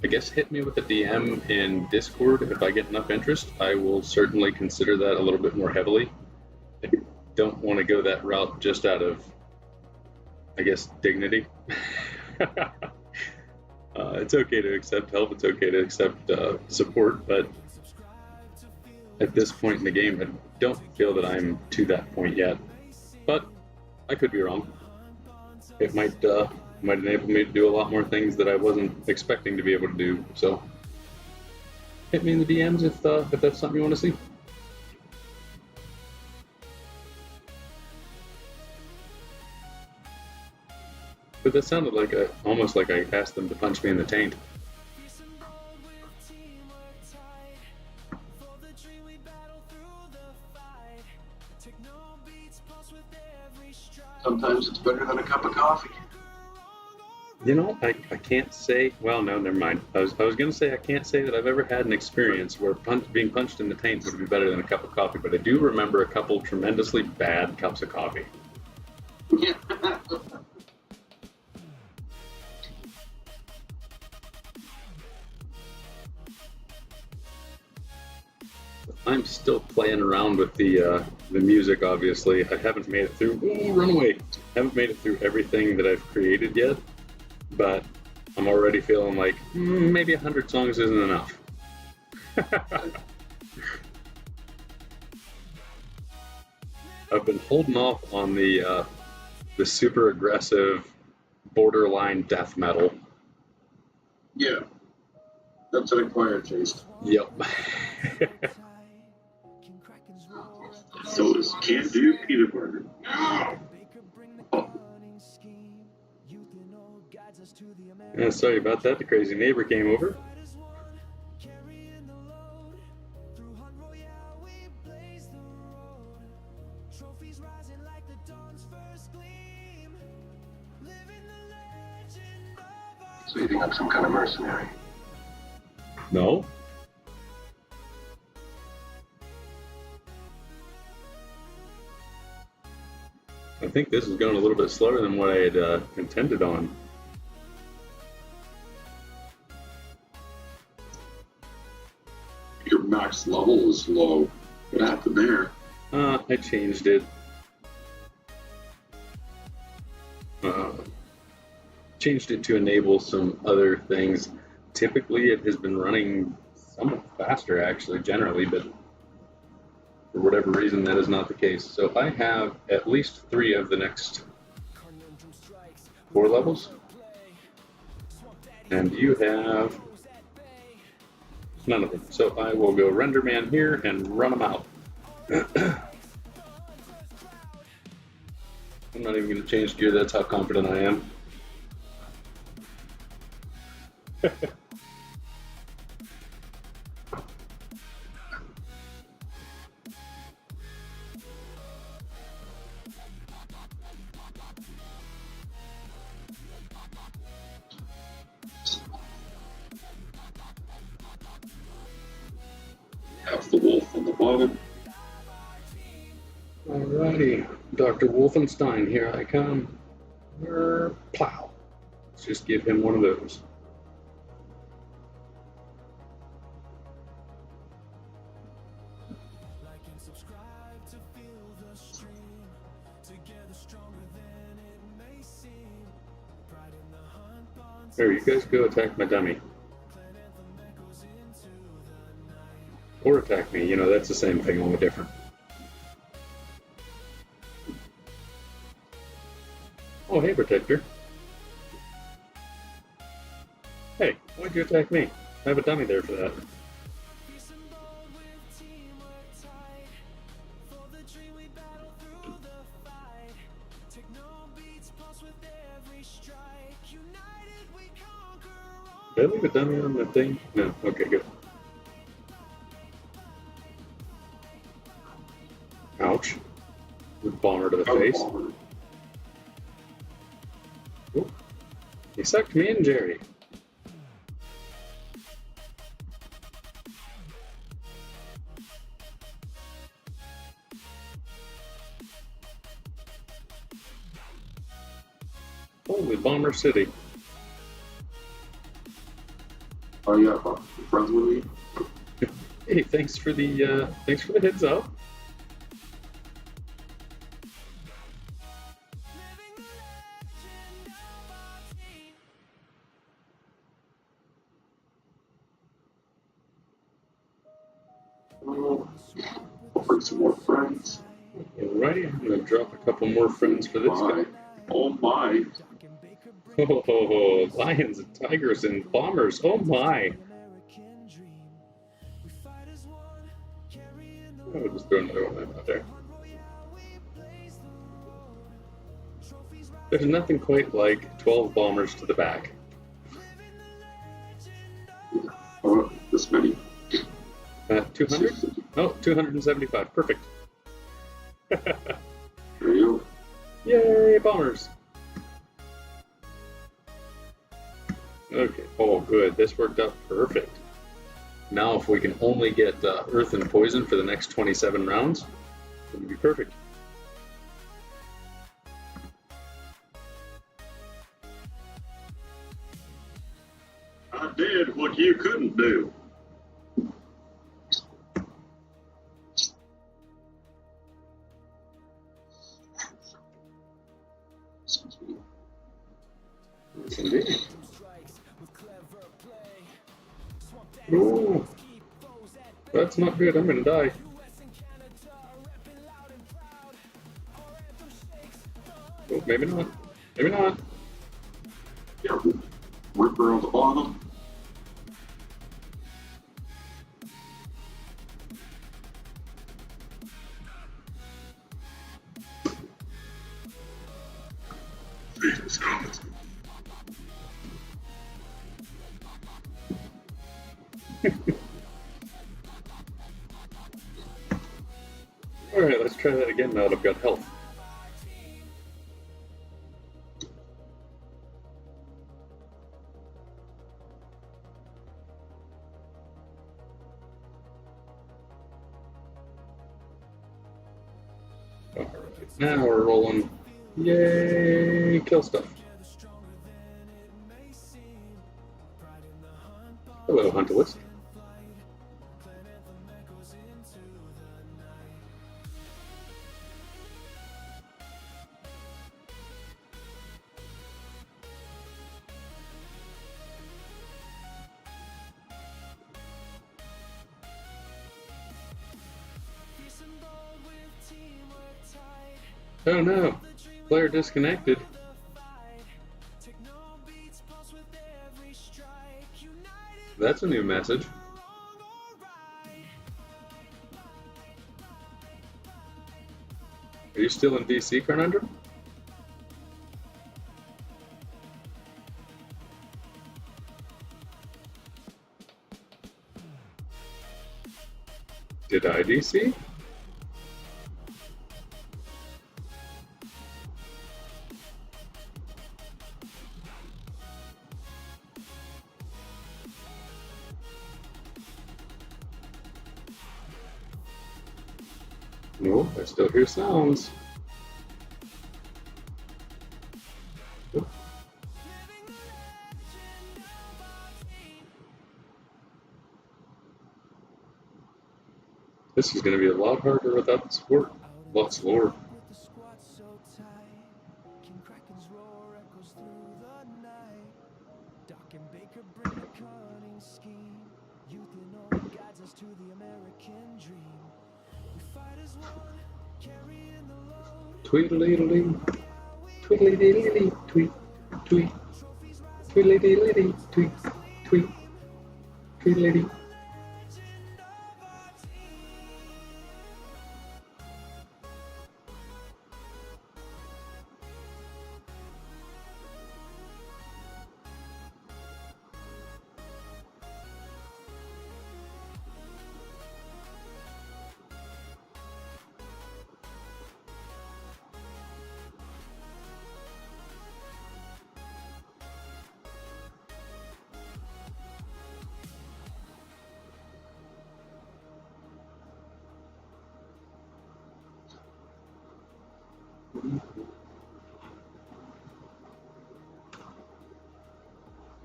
I guess hit me with a DM in Discord. If I get enough interest, I will certainly consider that a little bit more heavily. I don't want to go that route just out of, I guess, dignity. It's okay to accept help. It's okay to accept support, but at this point in the game, I don't feel that I'm to that point yet. But I could be wrong. It might enable me to do a lot more things that I wasn't expecting to be able to do. So hit me in the DMs if that's something you want to see. But that sounded like almost like I asked them to punch me in the taint. Sometimes it's better than a cup of coffee. You know, I can't say. Well, no, never mind. I was going to say I can't say that I've ever had an experience where being punched in the taint would be better than a cup of coffee. But I do remember a couple tremendously bad cups of coffee. Yeah. I'm still playing around with the music. Obviously, I haven't made it through. Ooh, run away! Haven't made it through everything that I've created yet, but I'm already feeling like maybe 100 songs isn't enough. I've been holding off on the super aggressive, borderline death metal. Yeah. That's an acquired taste. Yep. So is can't do peanut butter. Yeah, sorry about that. The crazy neighbor came over. So you think I'm some kind of mercenary? No. I think this is going a little bit slower than what I had intended on. Your max level is low. What happened there? I changed it. uh, changed it to enable some other things. Typically, it has been running somewhat faster, actually, generally, but for whatever reason, that is not the case. So I have at least 3 of the next 4 levels, and you have none of them. So I will go render man here and run them out. I'm not even going to change gear, that's how confident I am. Have the wolf on the bottom. Alrighty, Dr. Wolfenstein, here I come. Plow. Let's just give him one of those. Like and subscribe to feel the stream. Together stronger than it may seem. Pride in the hunt bonds. There, you guys go attack my dummy. Clan anthem echoes into the night. Or attack me, you know, that's the same thing, only different. Oh, hey, Protector. Hey, why'd you attack me? I have a dummy there for that. Fierce and bold with teamwork tight. For the dream we battle through the fight. Techno beats pulse with every strike. United we conquer all. Did I leave a dummy on the thing? No. Okay, good. Ouch. With bomber to the face. Ooh. He sucked me in, Jerry. Holy Bomber City. Oh yeah, friends with me. Hey, thanks for the heads up. Living the legend of our team. I'll bring some more friends. Alrighty, I'm gonna drop a couple more friends for this guy. Oh my. Doc and Baker bring Oh, lions and tigers and bombers. Oh my. American dream. We fight as one, carrying the I would just throw another one out there. Royale, we blaze the road. Trophies rise, There's nothing quite like 12 bombers to the back. living the legend of Oh, this many. 200? Oh, 275. Perfect. There you go. Yay, bombers. Okay. Oh, good. This worked out perfect. Now, if we can only get earth and poison for the next 27 rounds, it would be perfect. I did what you couldn't do. Yes, indeed. Ooh, that's not good. I'm gonna die. Oh, maybe not. Maybe not. Yeah, Ripper on the bottom. Jesus Christ. Alright, let's try that again now that I've got health. Alright, now we're rolling. Yay! Kill stuff. Hello, Hunterlist. Oh no, player disconnected. That's a new message. Are you still in DC, Carnundrum? Did I DC? No, I still hear sounds. Oh. This is going to be a lot harder without the support. A lot slower. With the squad so tight, King Kraken's roar echoes through the night. Doc and Baker bring the cunning scheme. Youth and old guides us to the American dream. We fight as one, carrying the load. Tweedledee, tweedledee, tweet, tweet, tweedledee, tweet, tweet, tweedledee.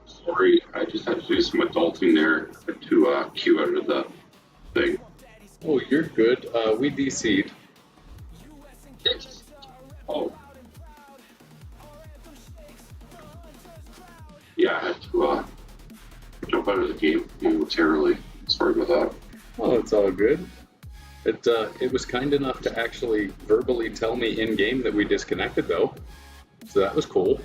Sorry, I just had to do some adulting there to queue out of the thing. Oh, you're good. We DC'd. Oh. Yeah, I had to jump out of the game momentarily. Sorry about that. Oh, it's all good. It was kind enough to actually verbally tell me in game that we disconnected, though. So that was cool.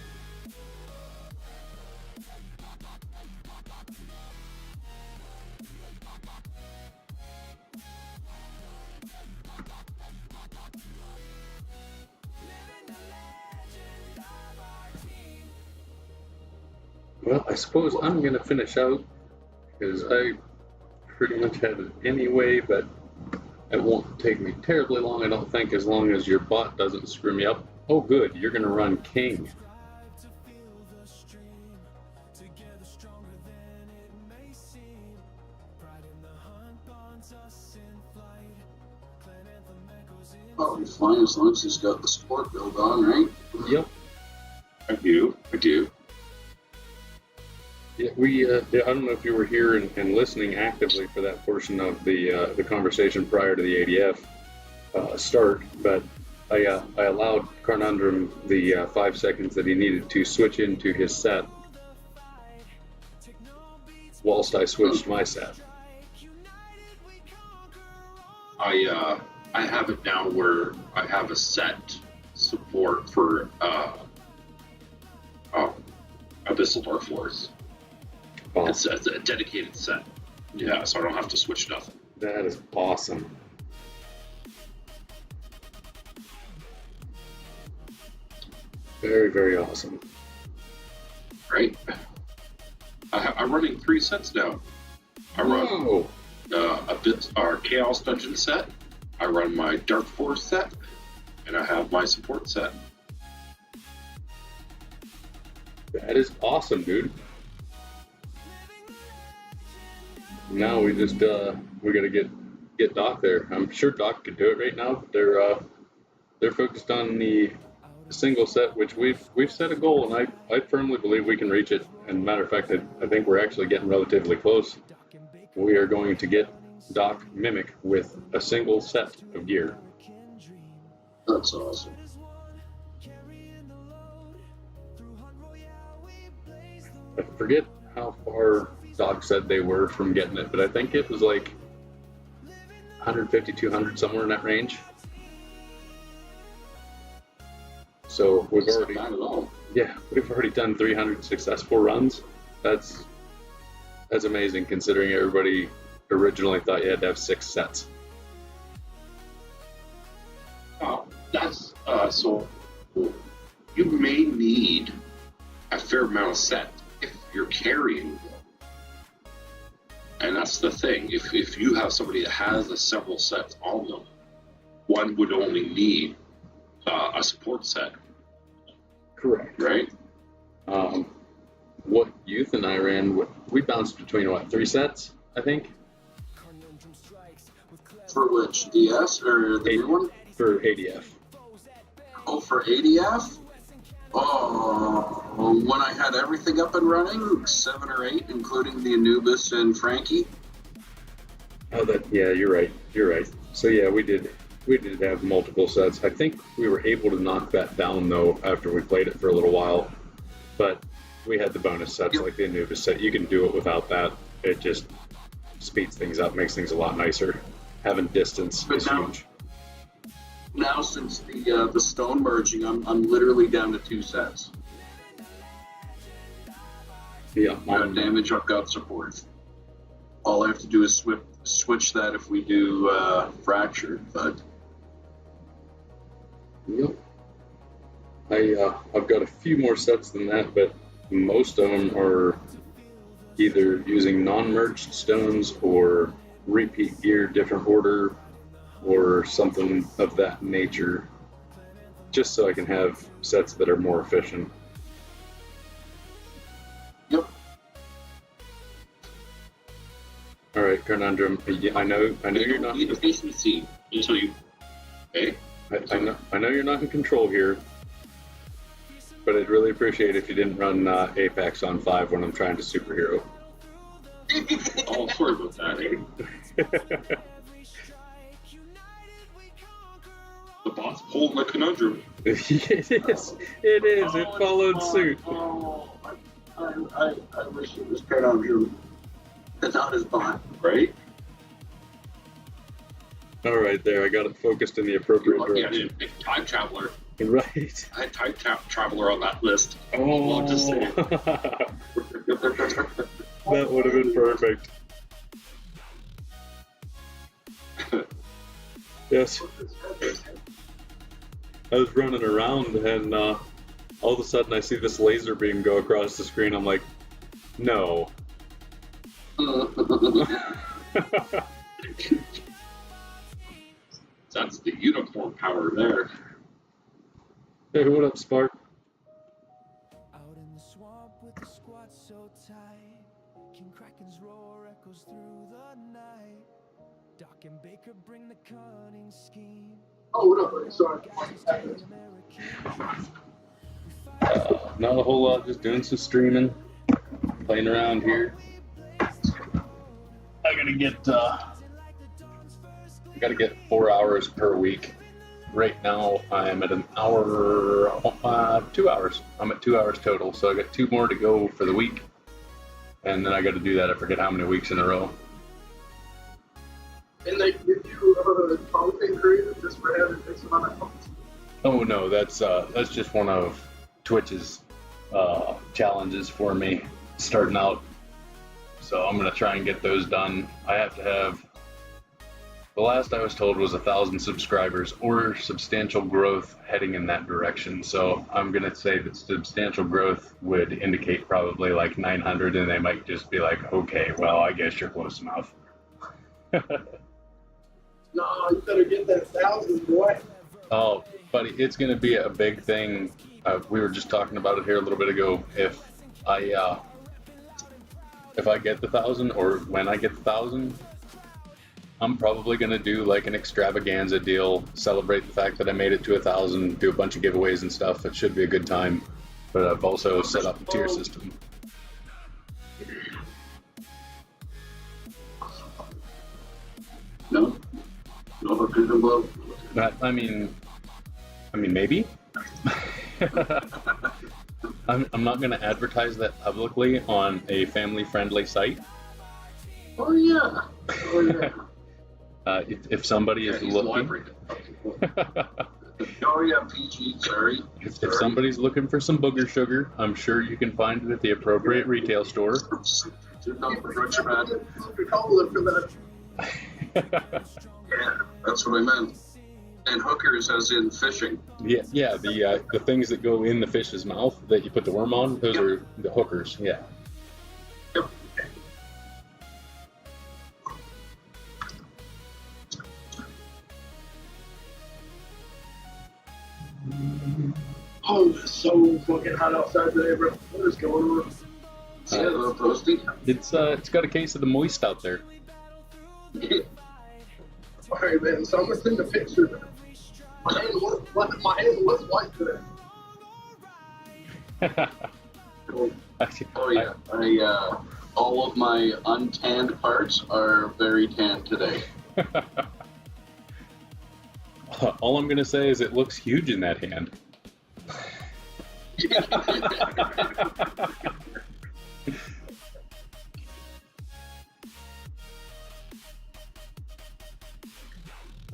Well, I suppose I'm going to finish out because I pretty much had it anyway, but it won't take me terribly long, I don't think, as long as your bot doesn't screw me up. Oh, good, you're going to run King. Oh, he's fine as long as he's got the support build on, right? Yep. I do. Yeah, I don't know if you were here and listening actively for that portion of the conversation prior to the ADF start, but I allowed Carnundrum the 5 seconds that he needed to switch into his set whilst I switched my set. I have it now where I have a set support for Abyssal Dark Force. Awesome. It's a dedicated set. Yeah, so I don't have to switch nothing. That is awesome. Very, very awesome. Right? I'm running 3 sets now. I run our Chaos Dungeon set, I run my Dark Force set, and I have my support set. That is awesome, dude. Now we just we gotta get Doc there. I'm sure Doc could do it right now, but they're focused on the single set, which we've set a goal, and I firmly believe we can reach it. And matter of fact, I think we're actually getting relatively close. We are going to get Doc Mimic with a single set of gear. That's awesome. I forget how far Doc said they were from getting it, but I think it was like 150, 200, somewhere in that range. So we've It's not already, bad at all. yeah, we've already done 300 successful runs. That's amazing considering everybody originally thought you had to have 6 sets. That's so you may need a fair amount of set if you're carrying. And that's the thing. If you have somebody that has several sets on them, one would only need a support set. Correct. Right? What Youth and I ran, we bounced between, 3 sets, I think? For which? DS or the new one? For ADF. Oh, for ADF? Oh, when I had everything up and running, 7 or 8, including the Anubis and Frankie. Oh, yeah, you're right. So yeah, we did have multiple sets. I think we were able to knock that down though after we played it for a little while. But we had the bonus sets like the Anubis set. You can do it without that. It just speeds things up, makes things a lot nicer. Having distance is huge. Now, since the stone merging, I'm literally down to 2 sets. Yeah, I've got damage, I've got support. All I have to do is switch that if we do fracture, but yep. I've got a few more sets than that, but most of them are either using non-merged stones or repeat gear, different order, or something of that nature, just so I can have sets that are more efficient. Yep. All right, Conundrum. I know you're not. Efficiency until you. Hey. I know you're not in control here, but I'd really appreciate if you didn't run Apex on 5 when I'm trying to superhero. Oh, sorry about that. Eh? The boss pulled the conundrum. It is. It followed suit. Oh, I wish it was Conundrum. That's not his bot. Right? All right, there. I got it focused in the appropriate Lucky I direction. didn't pick Time Traveler. Right. I had Time Traveler on that list. Oh, I'll just say it. That would have been perfect. Yes. I was running around and all of a sudden I see this laser beam go across the screen. I'm like, no. That's the unicorn power there. Hey, what up, Spark? Out in the swamp with the squad so tight, King Kraken's roar echoes through the night. Doc and Baker bring the cunning scheme. Oh, what up, buddy? Sorry. Not a whole lot, just doing some streaming, playing around here. I gotta get 4 hours per week. Right now I'm at an hour, 2 hours. I'm at 2 hours total, so I got 2 more to go for the week, and then I got to do that. I forget how many weeks in a row. And they give you a phone increase just for having X amount of phones? Oh no, that's just one of Twitch's challenges for me starting out. So I'm gonna try and get those done. I have to have, the last I was told was 1,000 subscribers or substantial growth heading in that direction. So I'm gonna say that substantial growth would indicate probably like 900, and they might just be like, okay, well, I guess you're close enough. No, you better get that 1,000, boy. Oh, buddy, it's going to be a big thing. We were just talking about it here a little bit ago. If I get the 1,000, or when I get the 1,000, I'm probably going to do like an extravaganza deal, celebrate the fact that I made it to 1,000, do a bunch of giveaways and stuff. It should be a good time. But I've also set up a tier system. No? No, I mean, maybe. I'm not going to advertise that publicly on a family-friendly site. Oh, yeah. Oh, yeah. If somebody is looking, Oh yeah, PG. Sorry. If somebody's looking for some booger sugar, I'm sure you can find it at the appropriate retail store. Do not begrudge your man. Coca-Cola for that. Yeah, that's what I meant. And hookers, as in fishing. Yeah, the things that go in the fish's mouth that you put the worm on, those are the hookers. Yeah. Yep. Oh, it's so fucking hot outside today, bro. What is going on? See that little toasty? It's got a case of the moist out there. All right, man. So I'm gonna send a picture. Man. My hand was white today. Oh yeah. All of my untanned parts are very tanned today. All I'm gonna say is it looks huge in that hand.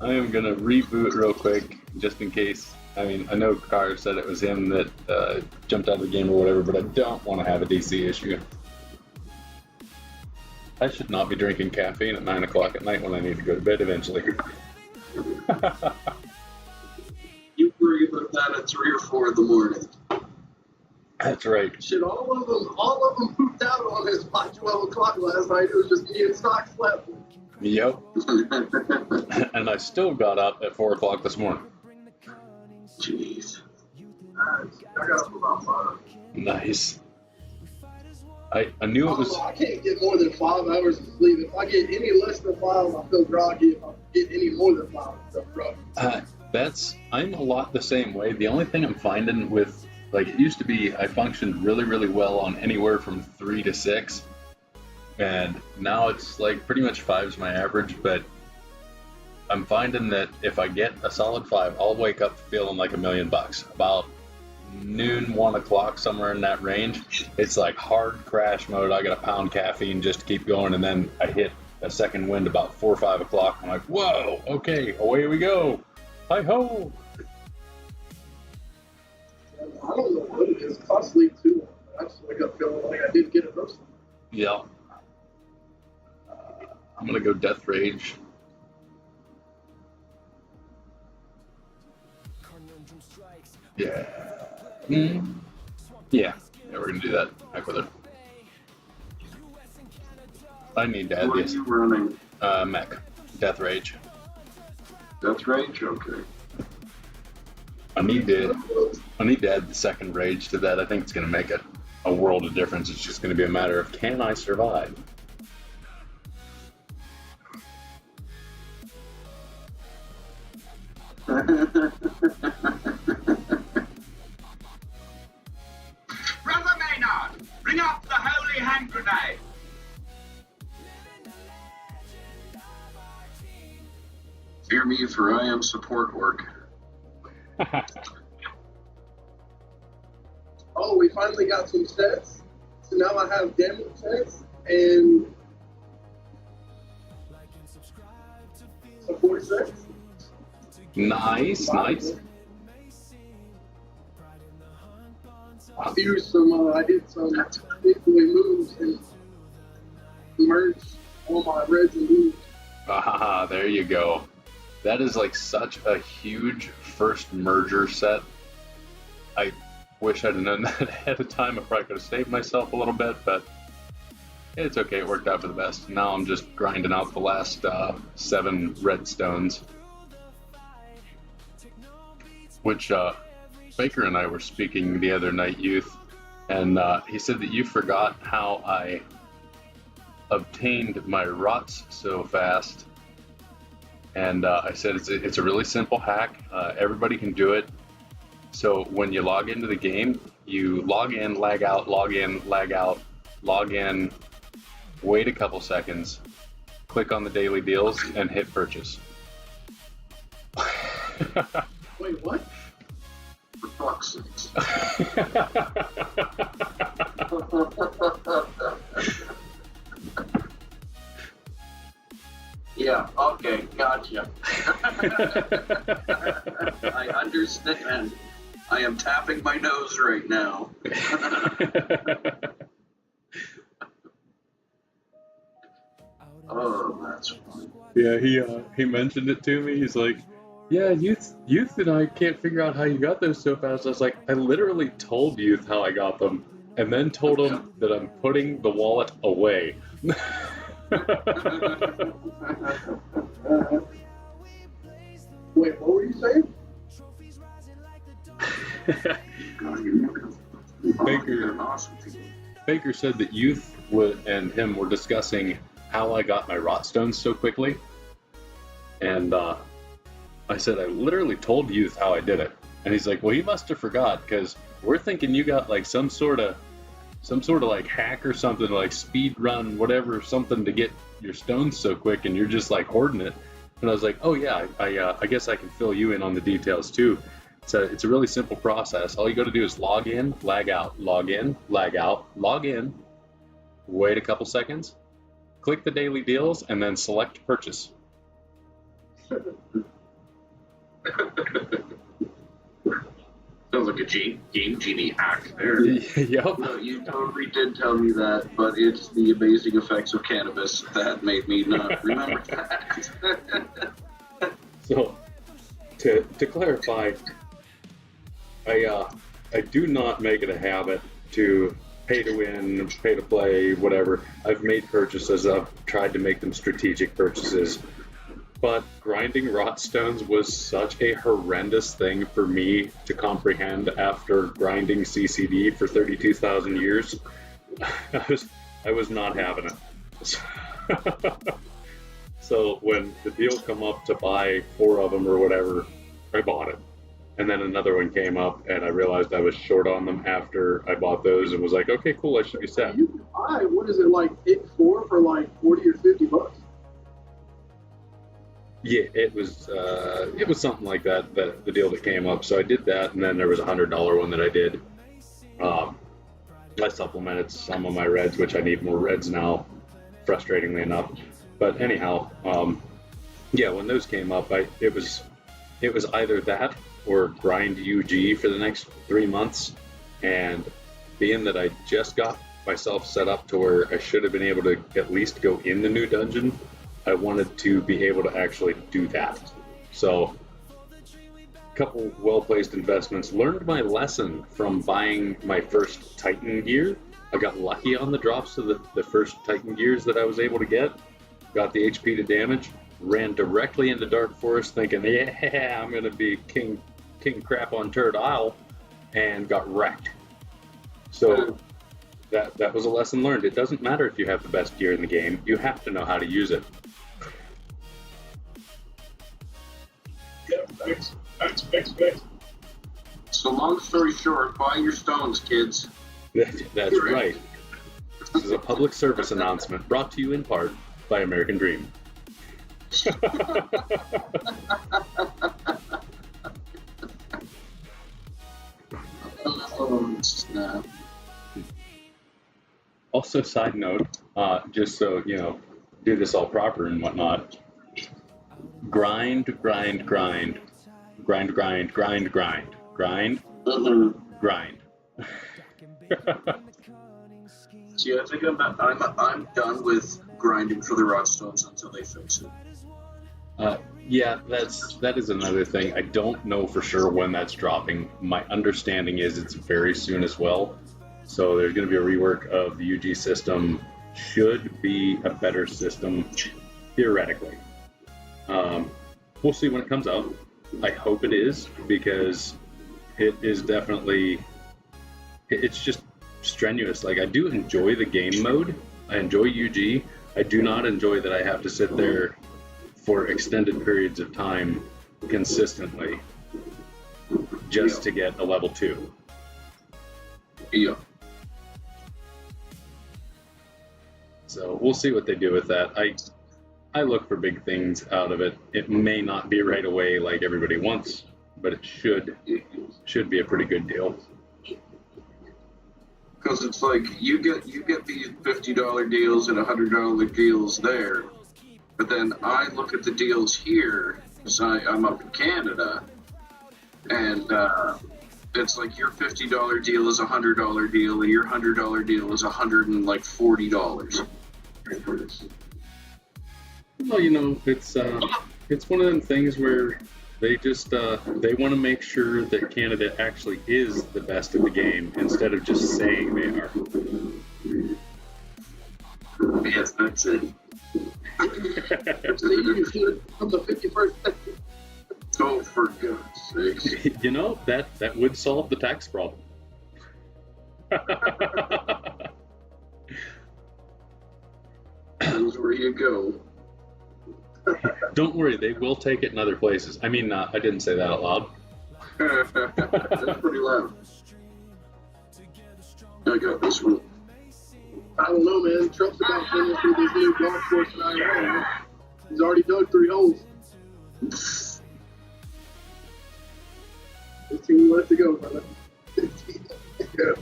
I am gonna reboot real quick, just in case. I mean, I know Carr said it was him that jumped out of the game or whatever, but I don't want to have a DC issue. I should not be drinking caffeine at 9 o'clock at night when I need to go to bed eventually. You worry about that at 3 or 4 in the morning. That's right. Shit, all of them pooped out on us by 12 o'clock last night. It was just me and Stock slept. Yep. And I still got up at 4 o'clock this morning. Jeez. I got up about 5. Nice. I knew it was. I can't get more than 5 hours of sleep. If I get any less than 5, I feel groggy. If I get any more than 5, I feel groggy. I'm a lot the same way. The only thing I'm finding with, like, it used to be I functioned really, really well on anywhere from 3 to 6. And now it's like pretty much 5's my average, but I'm finding that if I get a solid 5, I'll wake up feeling like $1,000,000. About noon, 1 o'clock, somewhere in that range, it's like hard crash mode. I gotta pound caffeine just to keep going, and then I hit a second wind about 4 or 5 o'clock. I'm like, whoa, okay, away we go. Hi ho. I don't know what it is. I sleep too. I just wake up feeling like I didn't get it most of Yeah. I'm gonna go Death Rage. Yeah. Yeah, we're gonna do that. Heck with it. I need to add What are this. you running? Mech. Death Rage. Death Rage? Okay. I need to add the second rage to that. I think it's gonna make a world of difference. It's just gonna be a matter of, can I survive? Brother Maynard, bring up the holy hand grenade. Fear me, for I am support work. Oh, we finally got some sets. So now I have damage sets and support sets. Nice. I used some, I did some equally moves and merged all my reds and blues. Ah, there you go. That is like such a huge first merger set. I wish I'd known that ahead of time. I probably could have saved myself a little bit, but it's okay. It worked out for the best. Now I'm just grinding out the last 7 redstones, which Baker and I were speaking the other night, Youth, and he said that you forgot how I obtained my rots so fast. And I said it's a really simple hack. Everybody can do it. So when you log into the game, you log in, lag out, log in, lag out, log in, wait a couple seconds, click on the daily deals, and hit purchase. Wait, what? For fuck's sakes. yeah. Okay, gotcha. I understand. I am tapping my nose right now. Oh, that's funny. Yeah, he mentioned it to me. He's like, "Yeah, youth and I can't figure out how you got those so fast." I was like, "I literally told youth how I got them, and then told him that I'm putting the wallet away." Wait, what were you saying? Baker said that youth and him were discussing how I got my rot stones so quickly, and I said I literally told youth how I did it, and he's like, "Well, he must have forgot because we're thinking you got like some sort of like hack or something, like speed run, whatever, something to get your stones so quick, and you're just like hoarding it." And I was like, "Oh yeah, I guess I can fill you in on the details too." It's a really simple process. All you got to do is log in, lag out, log in, lag out, log in, wait a couple seconds, click the daily deals, and then select purchase. Sounds like a game genie hack there. Yep. No, you totally did tell me that, but it's the amazing effects of cannabis that made me not remember that. So, to clarify, I do not make it a habit to pay to win, pay to play, whatever. I've made purchases. I've tried to make them strategic purchases. But grinding rot stones was such a horrendous thing for me to comprehend after grinding CCD for 32,000 years. I was not having it. So when the deal come up to buy 4 of them or whatever, I bought it. And then another one came up, and I realized I was short on them after I bought those, and was like, okay, cool, I should be set. You can buy, what is it, like, pick 4 for like 40 or 50 bucks? Yeah, it was something like that, the deal that came up. So I did that, and then there was a $100 one that I did. I supplemented some of my reds, which I need more reds now, frustratingly enough. But anyhow, yeah, when those came up, it was either that or grind UG for the next 3 months. And being that I just got myself set up to where I should have been able to at least go in the new dungeon, I wanted to be able to actually do that. So, a couple well-placed investments. Learned my lesson from buying my first Titan gear. I got lucky on the drops of the first Titan gears that I was able to get. Got the HP to damage. Ran directly into Dark Forest thinking, yeah, I'm going to be king crap on Turret Isle, and got wrecked. So that was a lesson learned. It doesn't matter if you have the best gear in the game. You have to know how to use it. Yeah, thanks. So long story short, buy your stones, kids. That's right. This is a public service announcement brought to you in part by American Dream. Oh, snap. Also, side note, just so you know, do this all proper and whatnot. Grind. Mm-hmm. Grind. See, I think I'm done with grinding for the rot stones until they fix it. Yeah, that is another thing. I don't know for sure when that's dropping. My understanding is it's very soon as well. So there's going to be a rework of the UG system. Should be a better system, theoretically. We'll see when it comes out. I hope it is, because it is definitely, it's just strenuous. Like, I do enjoy the game mode. I enjoy UG. I do not enjoy that I have to sit there for extended periods of time consistently just to get a level 2. Yeah. So we'll see what they do with that. I look for big things out of it. It may not be right away like everybody wants, but it should be a pretty good deal. Because it's like you get these $50 deals and $100 deals there, But then I look at the deals here, because I'm up in Canada, and it's like your $50 deal is a $100 deal, and your $100 deal is $140. Well, you know, it's one of them things where they just they want to make sure that Canada actually is the best at the game instead of just saying they are. Yes, that's it. So you can shoot it from the 51st. Oh, for God's sake. You know, that would solve the tax problem. That's where you go. Don't worry, they will take it in other places. I mean, I didn't say that out loud. That's pretty loud. I got this one. I don't know, man. Trump's about to finish with this new golf course in Iran. He's already dug 3 holes. 15 left to go, brother. 15 left to go.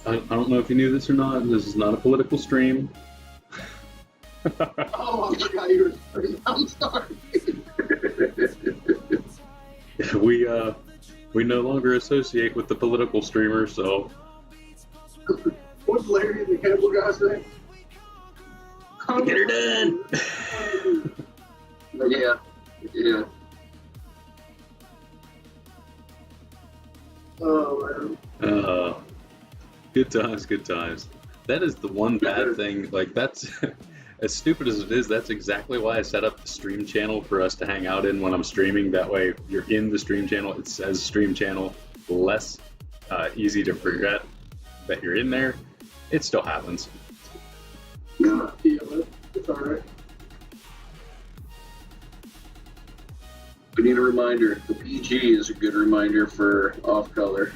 I don't know if you knew this or not. This is not a political stream. Oh, I forgot you were. I'm sorry. We no longer associate with the political streamer, so. What's Larry and the Campbell guy say? Get her done. Yeah. Oh, man. Good times. That is the one bad thing. Like, that's as stupid as it is. That's exactly why I set up the stream channel for us to hang out in when I'm streaming. That way, you're in the stream channel. It says stream channel. Less easy to forget that you're in there. It still happens. Yeah, it's alright. We need a reminder. The PG is a good reminder for off color.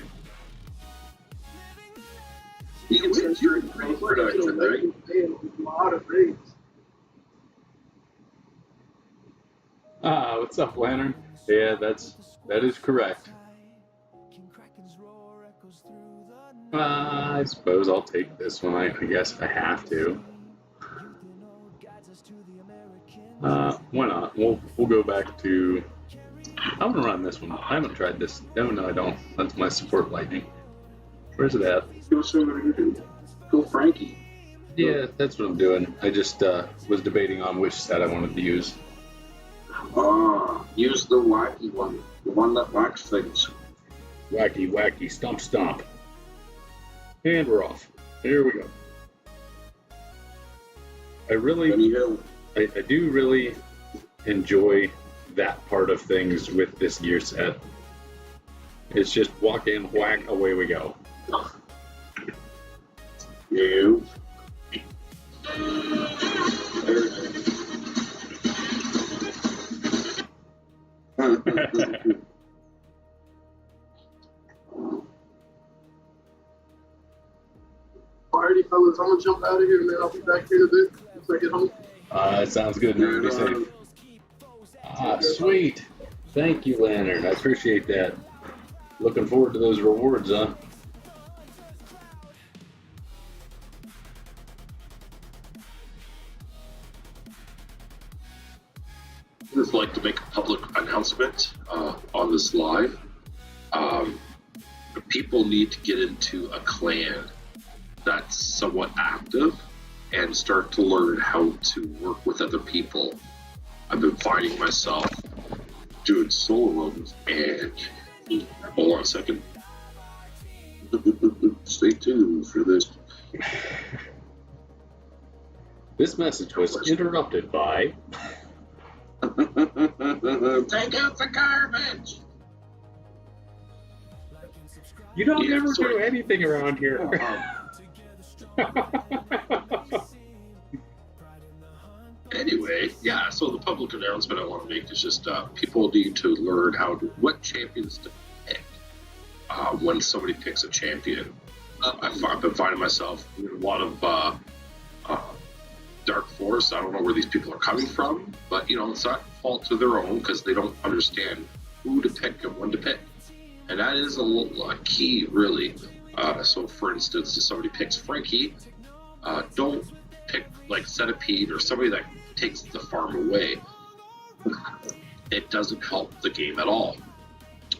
You can sense you're in great production, right? A lot of things. What's up, Lantern? Yeah, that is correct. I suppose I'll take this one. I guess I have to. Why not? We'll go back to. I'm gonna run this one. I haven't tried this. No, I don't. That's my support lightning. Where's it at? Go Frankie. Yeah, that's what I'm doing. I just was debating on which set I wanted to use. Use the wacky one. The one that whacks things. Wacky, stomp. And we're off. Here we go. I do really enjoy that part of things with this gear set. It's just walk in, whack, away we go. You. Alrighty, fellas, I'm gonna jump out of here, man. I'll be back here in a bit once I get home. Sounds good, man. Be safe. Sweet. Thank you, Lantern. I appreciate that. Looking forward to those rewards, huh? I would like to make a public announcement on this live. People need to get into a clan that's somewhat active and start to learn how to work with other people. I've been finding myself doing solo runs and hold on a second. Stay tuned for this. This message was interrupted by. Take out the garbage. You don't ever do anything around here. Anyway, yeah, so the public announcement I want to make is just people need to learn what champions to pick when somebody picks a champion. I've been finding myself in a lot of Dark Forest. I don't know where these people are coming from, but it's not fault to their own because they don't understand who to pick and when to pick. And that is a key, really. So, for instance, if somebody picks Frankie, don't pick like Centipede or somebody that takes the farm away, it doesn't help the game at all.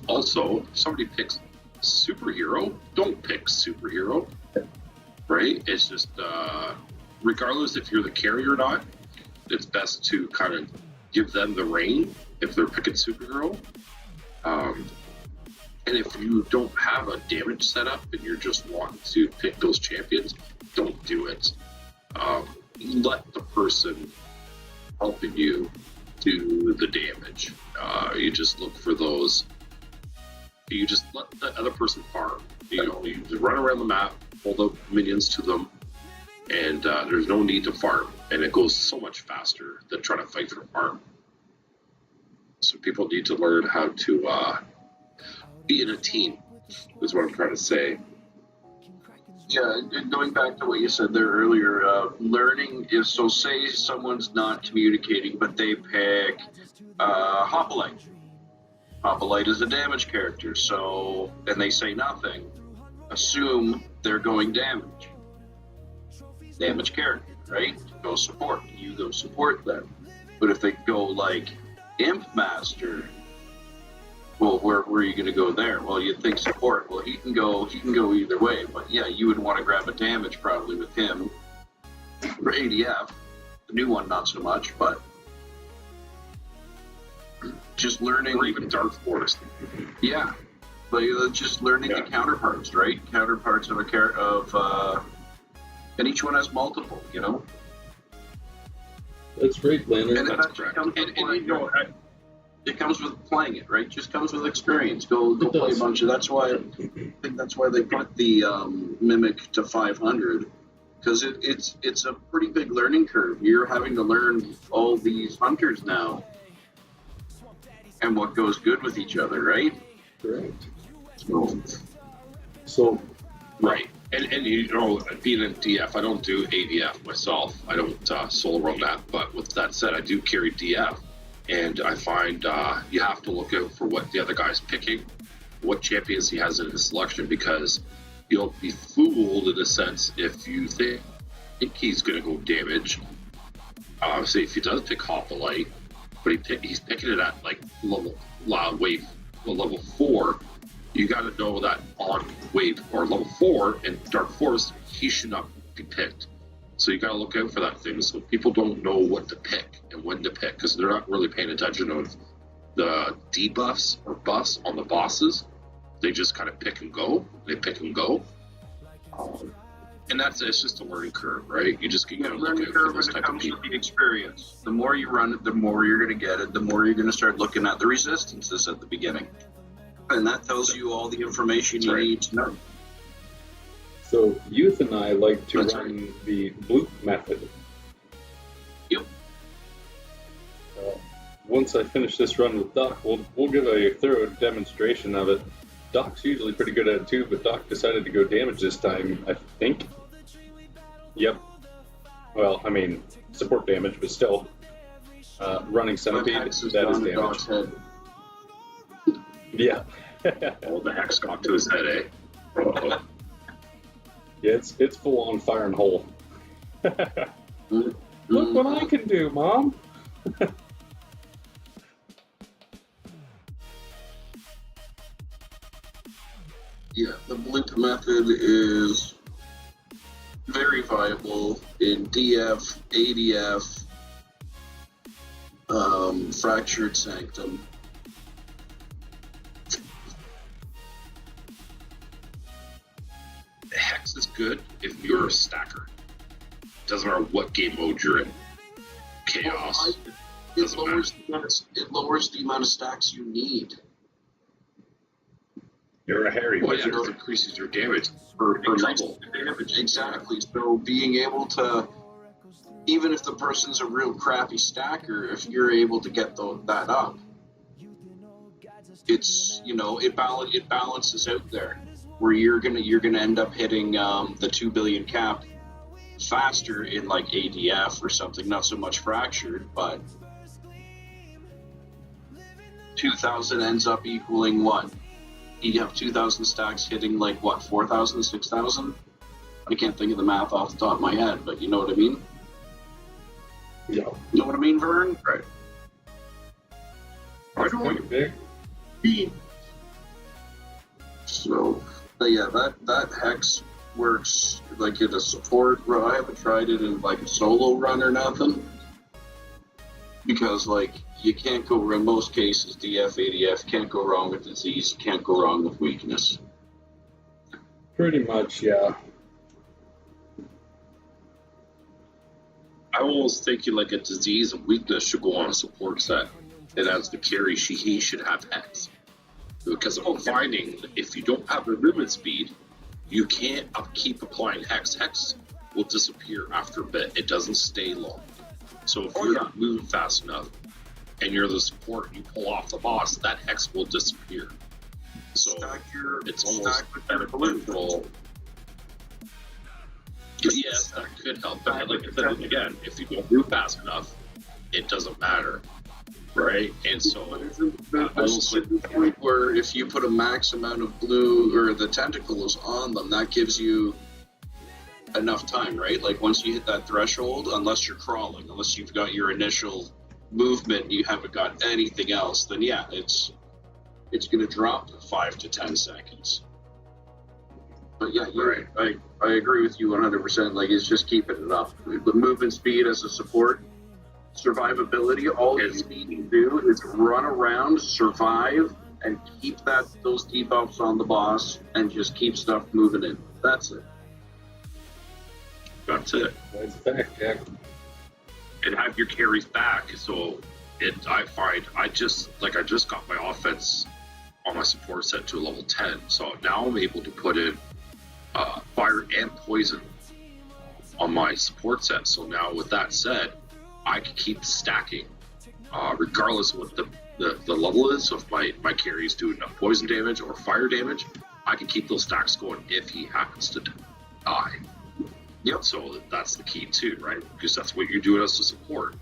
Also, if somebody picks superhero, don't pick superhero, right? It's just, regardless if you're the carry or not, it's best to kind of give them the reign if they're picking superhero. And if you don't have a damage setup and you're just wanting to pick those champions, don't do it. Let the person helping you do the damage. You just look for those. You just let the other person farm. You know, you run around the map, hold up minions to them, and there's no need to farm. And it goes so much faster than trying to fight for farm. So people need to learn how to be in a team, is what I'm trying to say. Yeah, and going back to what you said there earlier, learning is, so say someone's not communicating, but they pick Hoplite. Hoplite is a damage character, so, and they say nothing, assume they're going damage. Damage character, right? Go support. You go support them. But if they go like Imp Master, well, where are you going to go there? Well, you'd think support. Well, he can go either way. But yeah, you would want to grab a damage probably with him for ADF. The new one, not so much, but just learning. Or even Dark Forest. Yeah, but just learning the counterparts, right? Counterparts of and each one has multiple, you know. That's great, Leonard. And That's that correct. comes with And playing, you know, it comes with playing it, right? Just comes with experience. Go It play a does. bunch of. That's why I think that's why they put the Mimic to 500, because it's a pretty big learning curve. You're having to learn all these hunters now and what goes good with each other, right? Correct. So, So, right. And you know, being in DF, I don't do ADF myself. I don't solo run that. But with that said, I do carry DF. And I find you have to look out for what the other guy's picking, what champions he has in his selection, because you'll be fooled in a sense if you think he's going to go damage. Say if he does pick Hoplite, but he's picking it at like level 4, you got to know that on wave or level 4 in Dark Forest, he should not be picked. So you got to look out for that thing. So people don't know what to pick and when to pick because they're not really paying attention of the debuffs or buffs on the bosses. They just kind of pick and go. They pick and go. And it's just a learning curve, right? You just get learning curve when it comes with the experience. The more you run it, the more you're going to get it. The more you're going to start looking at the resistances at the beginning, and that tells you all the information you need to know. So Youth and I like to That's run the bloop method. Yep. Once I finish this run with Doc, we'll give a thorough demonstration of it. Doc's usually pretty good at it too, but Doc decided to go damage this time, I think. Yep. Well, I mean, support damage, but still. Running Centipede, that is damage. Doc's head. Yeah. Oh, the hex got to his head, eh? Oh. Yeah, it's full on fire and hole. Look what I can do, Mom. Yeah, the bloop method is very viable in DF, ADF, Fractured Sanctum. Hex is good if you're a stacker. Doesn't matter what game mode you're in. Chaos. It lowers the amount of stacks you need. You're a Harry. Well, yeah, it increases your damage per level. Exactly. So being able to, even if the person's a real crappy stacker, if you're able to get that up, it's, you know, it balances out there where you're gonna end up hitting the 2 billion cap faster in like ADF or something. Not so much fractured, but 2,000 ends up equaling what? You have 2,000 stacks hitting like what, 4,000, 6,000? I can't think of the math off the top of my head, but you know what I mean? Yeah. You know what I mean, Vern? Right. I That's don't point big. mean. So, but yeah, that hex works like in a support run. I haven't tried it in like a solo run or nothing. Because like you can't go in most cases, DF, ADF can't go wrong with disease, can't go wrong with weakness. Pretty much, yeah. I always think like a disease and weakness should go on a support set. And as the carry, he should have hex. Because I'm finding that if you don't have the movement speed, you can't keep applying hex. Hex will disappear after a bit. It doesn't stay long. So if you're not moving fast enough and you're the support and you pull off the boss, that hex will disappear. So it's almost beneficial. Yes, that could help. But like I said again, if you don't move fast enough, it doesn't matter. Right? And so the point where if you put a max amount of blue or the tentacles on them, that gives you enough time, right? Like once you hit that threshold, unless you're crawling, unless you've got your initial movement, you haven't got anything else, then yeah, it's going to drop 5 to 10 seconds. But yeah, you're right. I agree with you 100%. Like it's just keeping it up. The movement speed as a support, survivability, all you need to do is run around, survive, and keep those debuffs on the boss, and just keep stuff moving in. That's it. That's it. That's a fact, Jack. And have your carries back. So I find I just got my offense on my support set to a level 10. So now I'm able to put in fire and poison on my support set. So now with that said, I can keep stacking regardless of what the level is. So if my carry is doing poison damage or fire damage, I can keep those stacks going if he happens to die. Yep. So that's the key too, right? Because that's what you're doing as a support.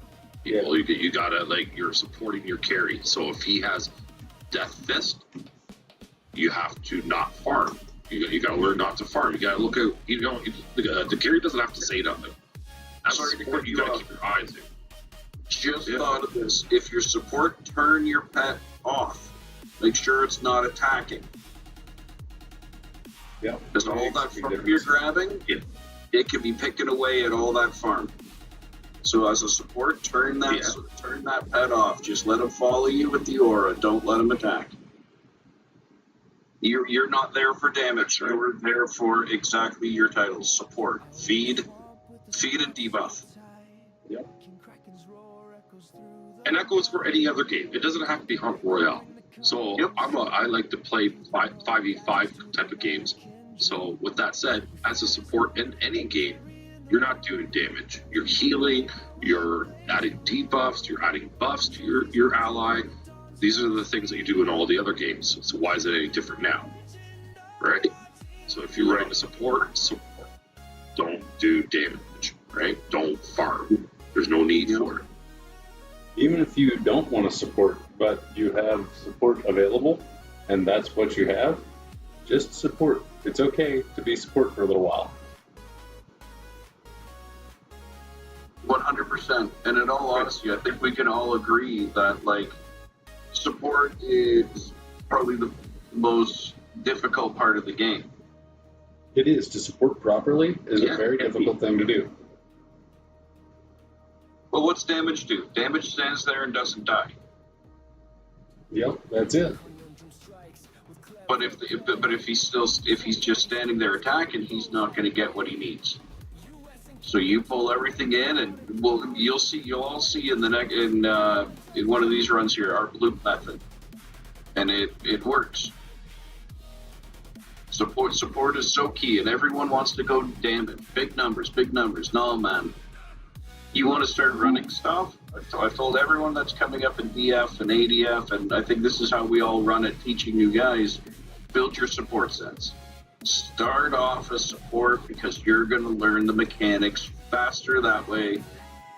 You gotta you're supporting your carry. So if he has Death Fist, you have to not farm. You gotta learn not to farm. You gotta look at the carry doesn't have to say nothing. As a support, you gotta keep your eyes in. Just thought of this. If your support, turn your pet off. Make sure it's not attacking. Yeah. Because all that farm you're grabbing, it can be picking away at all that farm. So as a support, turn that pet off. Just let him follow you with the aura. Don't let him attack. You're not there for damage. You're there for exactly your title. Support. Feed and debuff. Yep. And that goes for any other game. It doesn't have to be Hunt Royale. So I like to play 5v5 type of games. So with that said, as a support in any game, you're not doing damage. You're healing, you're adding debuffs, you're adding buffs to your ally. These are the things that you do in all the other games. So why is it any different now? Right? So if you're running a support, don't do damage, right? Don't farm. There's no need for it. Even if you don't want to support, but you have support available, and that's what you have, just support. It's okay to be support for a little while. 100%. And in all honesty, I think we can all agree that support is probably the most difficult part of the game. It is. To support properly is a very difficult thing to do. But what's damage do? Damage stands there and doesn't die. Yep, that's it. But if he's just standing there attacking, he's not going to get what he needs. So you pull everything in, and you'll all see in in one of these runs here our loop method, and it works. Support is so key, and everyone wants to go damage. Big numbers. No, man. You want to start running stuff? I've told everyone that's coming up in DF and ADF, and I think this is how we all run it, teaching new guys, build your support sets. Start off as support because you're going to learn the mechanics faster that way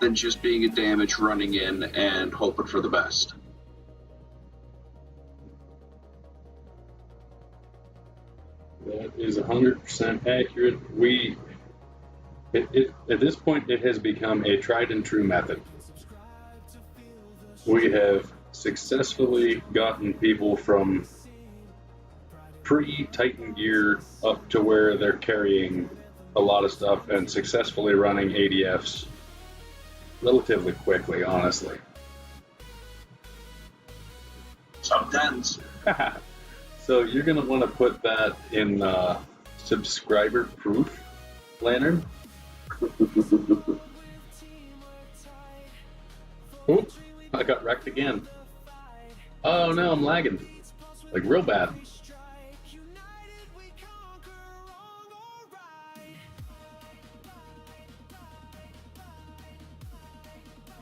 than just being a damage running in and hoping for the best. That is 100% accurate. At this point, it has become a tried and true method. we have successfully gotten people from pre-Titan gear up to where they're carrying a lot of stuff and successfully running ADFs relatively quickly, honestly. Sometimes. So you're going to want to put that in subscriber proof, Lantern. Oops, I got wrecked again. Oh no, I'm lagging. Like real bad.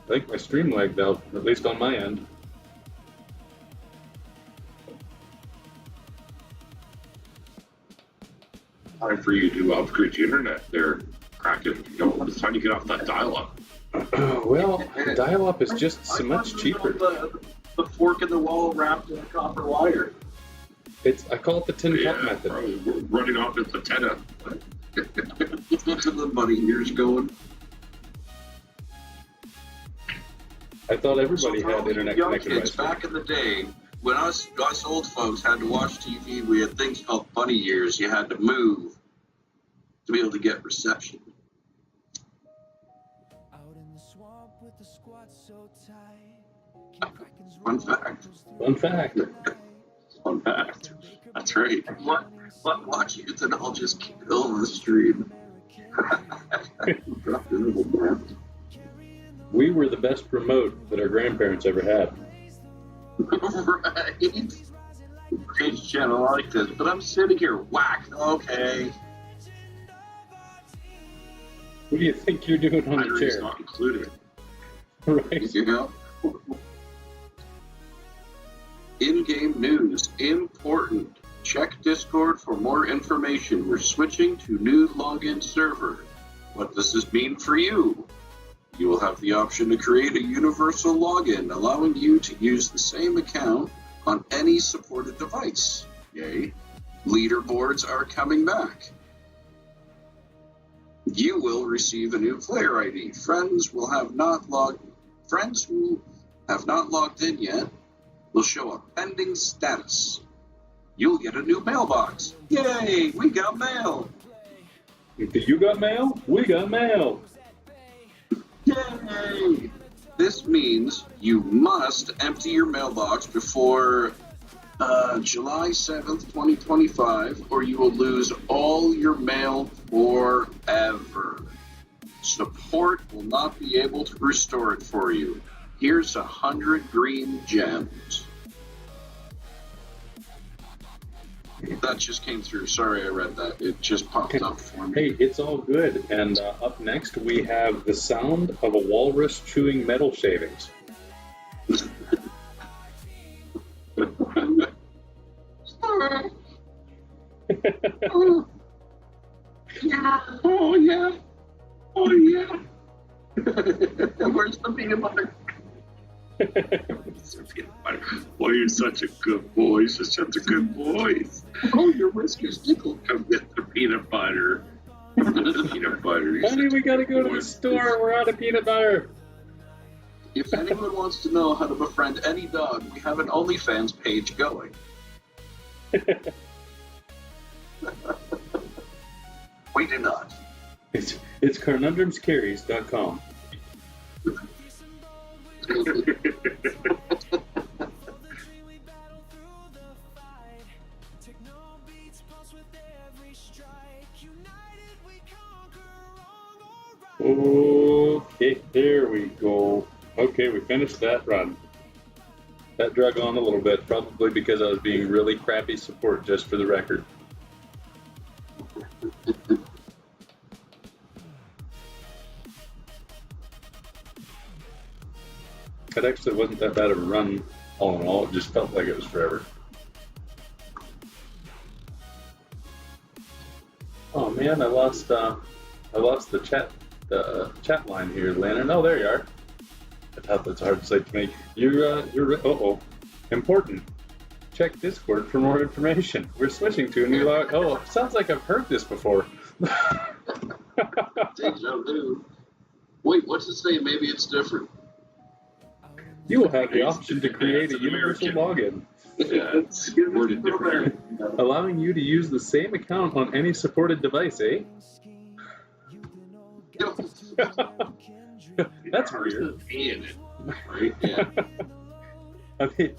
I think my stream lagged out, at least on my end. Time for you to upgrade your internet there, Kraken. You know, it's time to get off that dial-up. Well, dial-up is just so much cheaper. The fork in the wall wrapped in a copper wire. I call it the tin cup method. Bro, we're running off its antenna. The money years going. I thought everybody for had all you internet young connected kids Wi-Fi. back in the day, when us old folks had to watch TV, we had things called bunny years. You had to move to be able to get reception. Out in the swamp with the squad so tight. Can Krakens Fun roar fact. echoes Fun through fact. the night? Fun fact. That's right. What watching it and I'll just kill the stream. Drop your little man. We were the best remote that our grandparents ever had. Right. Change channel like this, but I'm sitting here, whack. Okay. What do you think you're doing on the Battery's chair? not included. Right. You know? In-game news. Important. Check Discord for more information. We're switching to new login server. What does this mean for you? You will have the option to create a universal login, allowing you to use the same account on any supported device. Yay. Leaderboards are coming back. You will receive a new player ID. Friends who have not logged in yet will show a pending status. You'll get a new mailbox. Yay, we got mail. You got mail? We got mail. Yay! This means you must empty your mailbox before July 7th, 2025, or you will lose all your mail forever. Support will not be able to restore it for you. Here's 100 green gems. That just came through. Sorry, I read that. It just popped up for me. Hey, it's all good. And up next, we have the sound of a walrus chewing metal shavings. Oh, yeah. Oh, yeah. Where's the peanut butter? Boy, you're such a good boy. You're such a good boy. Oh, your whiskers tickle. Come get the peanut butter. The peanut butter. You're Honey, such we a gotta good go to boy. the store. We're out of peanut butter. If anyone wants to know how to befriend any dog, we have an OnlyFans page going. We do not. It's conundrumscarries.com. Okay, there we go. Okay, we finished that run. That drug on a little bit, probably because I was being really crappy support, just for the record. That actually wasn't that bad of a run, all in all. It just felt like it was forever. Oh man, I lost the chat line here, Lantern. Oh, there you are. I thought that's a hard sight to make. You're important. Check Discord for more information. We're switching to a new log. Oh, sounds like I've heard this before. Deja vu. Wait, what's it say? Maybe it's different. You will have the option to create a universal login, Yeah, it's worded differently. allowing you to use the same account on any supported device, eh? That's weird. A in it, right? Yeah. I mean,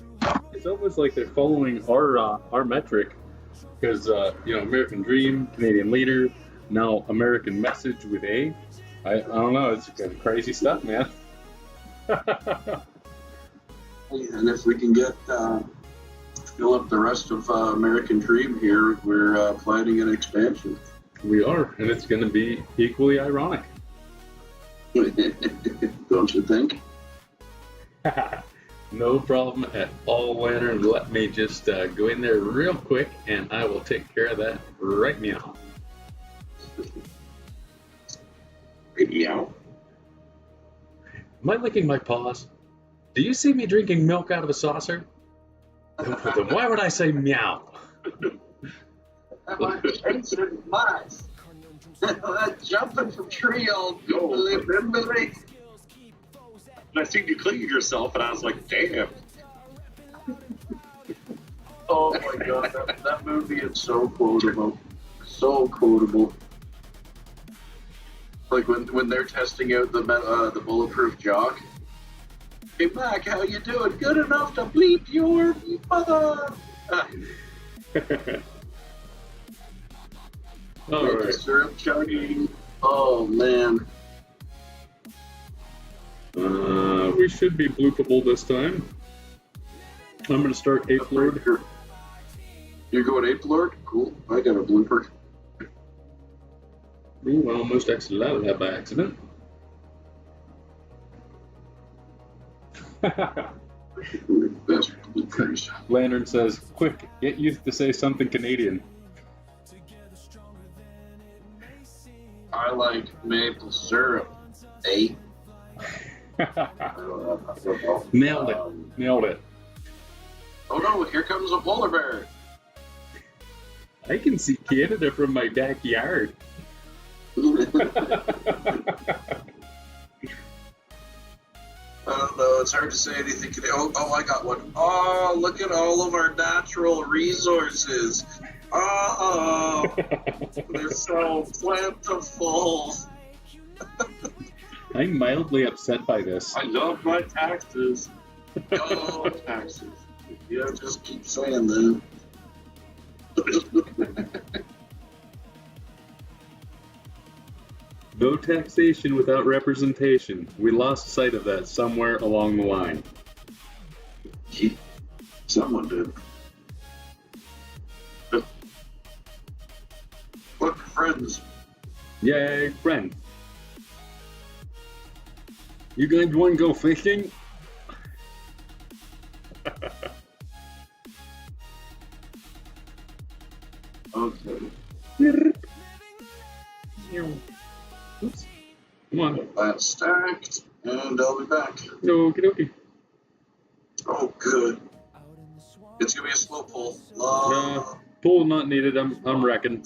it's almost like they're following our metric, because American Dream, Canadian Leader, now American Message with A. I don't know. It's kind of crazy stuff, man. And if we can get fill up the rest of American Dream here, we're planning an expansion. We are, and it's going to be equally ironic. Don't you think? No problem at all, Lantern. Let me just go in there real quick, and I will take care of that right now. Meow. Am I licking my paws? Do you see me drinking milk out of a saucer? Then why would I say meow? That might change it much. That jumping from tree all bibbly. I seen you clean yourself, and I was like, damn. Oh my god, that movie is so quotable. So quotable. Like when they're testing out the bulletproof jock. Hey Mac, how you doing? Good enough to bleep your mother. All right. Syrup chugging. Oh man. We should be bloopable this time. I'm going to start Ape Lord. You're going Ape Lord? Cool. I got a blooper. Ooh, I almost exited that by accident. Best bloopers. Lantern says, quick, get used to say something Canadian. I like maple syrup. Eh? Nailed it. Nailed it. Oh no, here comes a polar bear. I can see Canada from my backyard. I don't know, it's hard to say anything. Oh, I got one. Oh, look at all of our natural resources. Oh, they're so plentiful. I'm mildly upset by this. I love my taxes. Oh, taxes. Yeah, just keep saying that. No taxation without representation. We lost sight of that somewhere along the line. Someone did. Look, friends. Yay, friend. You guys want to go fishing? Okay. Oops. Come on. That's stacked, and I'll be back. Okie dokie. Oh, good. It's gonna be a slow pull. Pull not needed. I'm wrecking.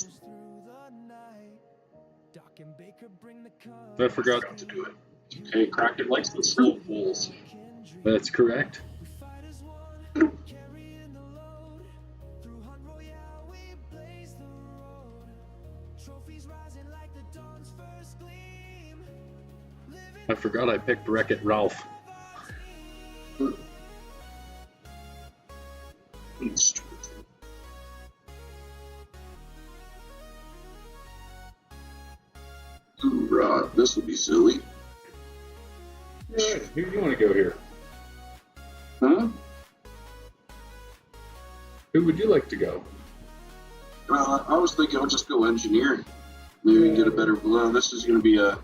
I forgot to do it. Okay, Kraken likes the slow pulls. That's correct. I forgot I picked Wreck-It Ralph. Right, this will be silly. Who do you want to go here? Huh? Who would you like to go? I was thinking I'll just go engineer. Maybe get a better blow. This is going to be a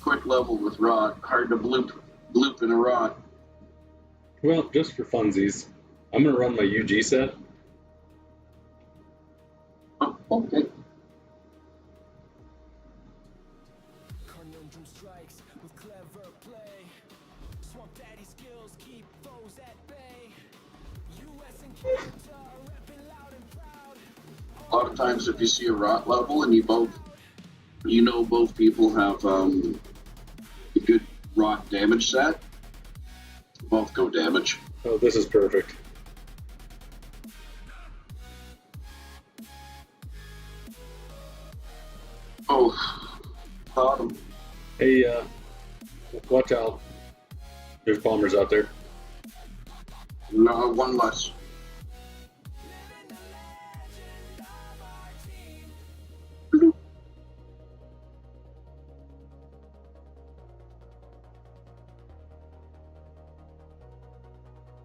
quick level with rot. Hard to bloop in a rot. Well, just for funsies, I'm going to run my UG set. Oh, okay. A lot of times if you see a rot level and both people have a good rot damage set, Both go damage. Oh, this is perfect. Oh, got him. Hey, watch out. There's bombers out there. No, one less.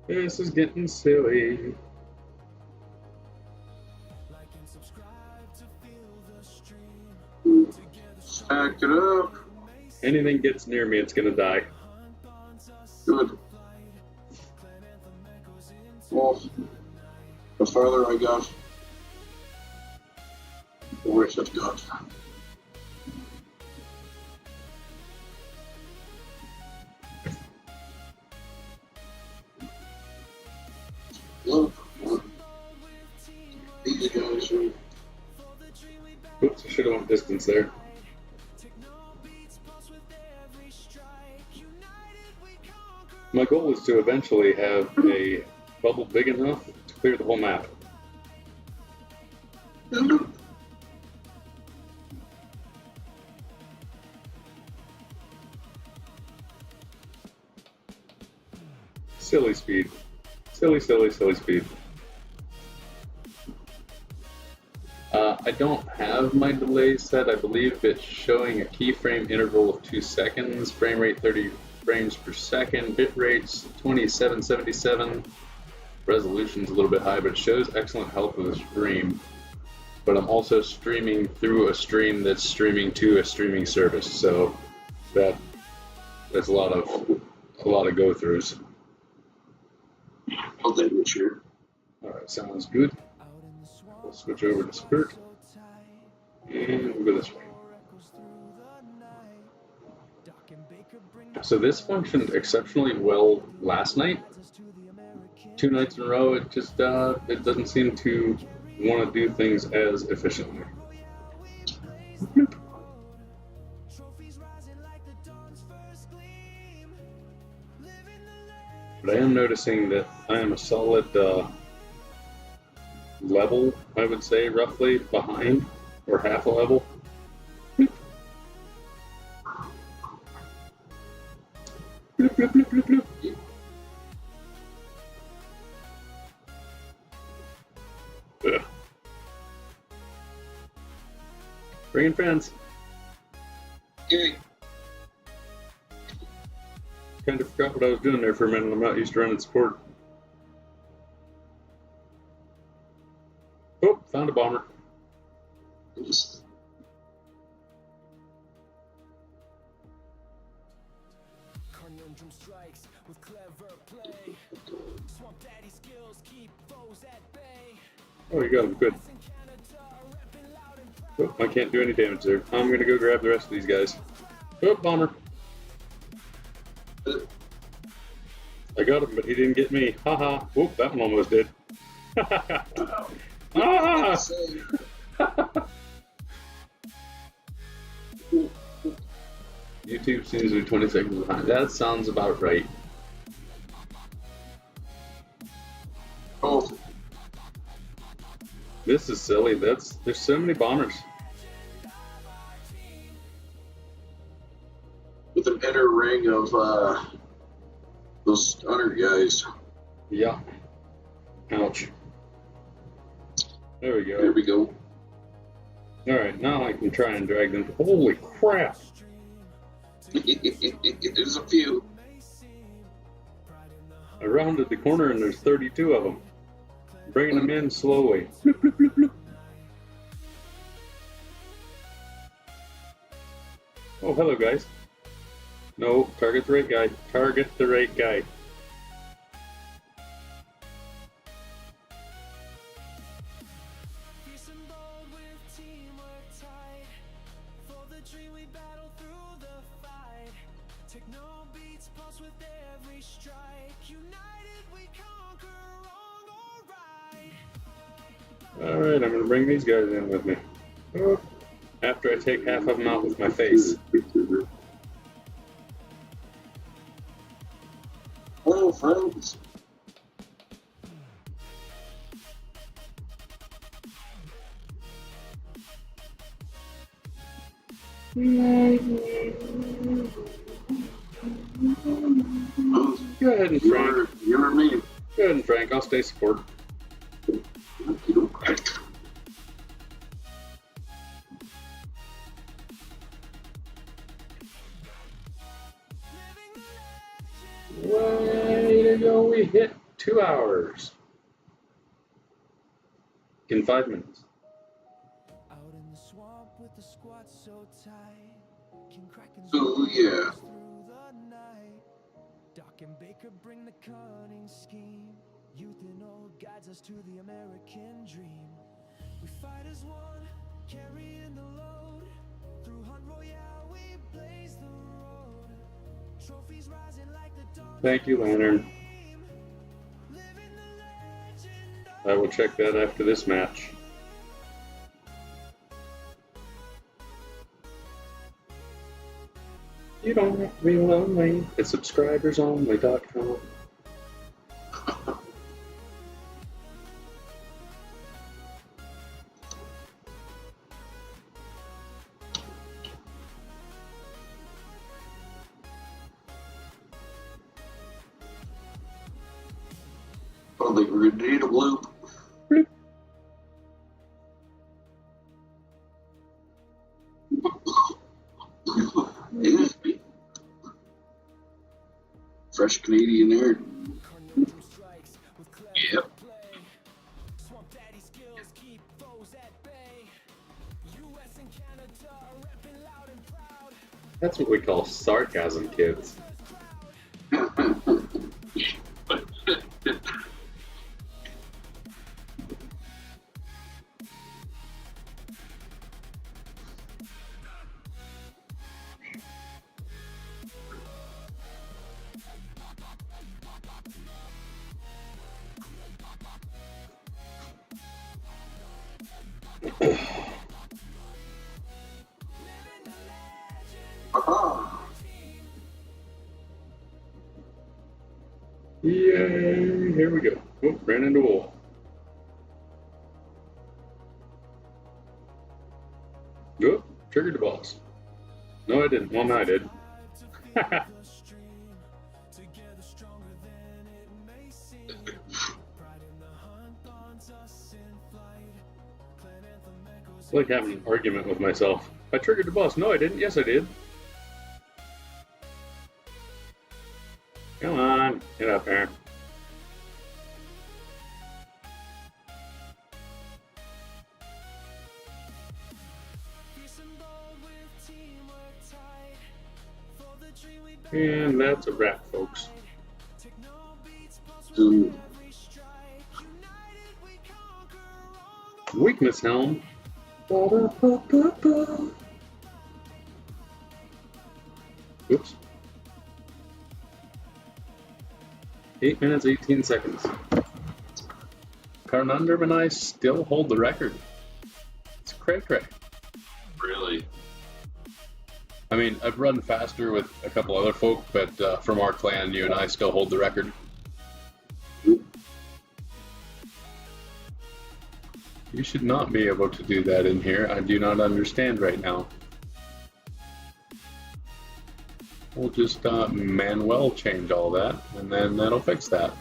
This is getting silly. Like and subscribe to feel the stream. Stack it up. Anything gets near me, it's gonna die. Good. Well, the farther I got, the worse it got. Look, these guys are. Oops, I should have went distance there. My goal is to eventually have a bubble big enough to clear the whole map. Silly speed. Silly, silly, silly speed. I don't have my delay set. I believe it's showing a keyframe interval of 2 seconds, frame rate 30 frames per second, bit rates 2777, resolution's a little bit high, but it shows excellent health of the stream. But I'm also streaming through a stream that's streaming to a streaming service, so that's a lot of go-throughs. Oh, they were sure. Alright, sounds good. We'll switch over to Spurt. And we'll go this way. So this functioned exceptionally well last night. 2 nights in a row, it just it doesn't seem to want to do things as efficiently. But I am noticing that I am a solid level, I would say, roughly behind, or half a level. Bloop, bloop, bloop, bloop, bloop. Ugh. Bring in friends. Yay. Kind of forgot what I was doing there for a minute. I'm not used to running support. Oh, found a bomber. Oops. Conundrum strikes with clever play. Swamp daddy skills keep foes at bay. Oh, you got him. Good. Oh, I can't do any damage there. I'm going to go grab the rest of these guys. Oh, bomber. I got him, but he didn't get me. Haha. Whoop, that one almost did. Ah! YouTube seems to be 20 seconds behind. That sounds about right. Oh, This is silly. There's so many bombers. with an inner ring of those stunner guys. Yeah. Ouch. There we There go. we go. Alright, now I can try and drag them. Holy crap! There's a few. I rounded the corner and there's 32 of them. Bringing them in slowly. Bloop, bloop, bloop, bloop. Oh, hello, guys. No, target the right guy. Target the right guy. Alright, I'm gonna bring these guys in with me. Oh, after I take half of them out with my face. Oh, friends. Go ahead and Frank. You or me. Go ahead and Frank. I'll stay support. Way to go! We hit 2 hours in 5 minutes. Out in the swamp with the squat so tight. King Kraken's Oh, yeah. through the night. Doc and Baker bring the cunning scheme. Youth and old guides us to the American dream. We fight as one, carrying the load. Through Hunt Royale we blaze the road. Trophies rising like the dawn. Thank you, Lantern. I will check that after this match. You don't have to be lonely. It's subscribersonly.com. I think we're going to need a loop. Bloop. Excuse me. Fresh Canadian air. Yep. Swamp Daddy skills keep foes at bay. US and Canada repping loud and proud. That's what we call sarcasm, kids. Aha. Yay! Here we go. Oh, ran into a wall. Oh, triggered the boss. No, I didn't. Well, no, I did. It's like having an argument with myself. I triggered the boss. No, I didn't. Yes, I did. Come on, get up there. And that's a wrap, folks. Weakness helm. Oops. 8 minutes, 18 seconds. Carnundrum and I still hold the record. It's cray-cray. Really? I mean, I've run faster with a couple other folk, but from our clan, you and I still hold the record. You should not be able to do that in here. I do not understand right now. We'll just manual change all that, and then that'll fix that.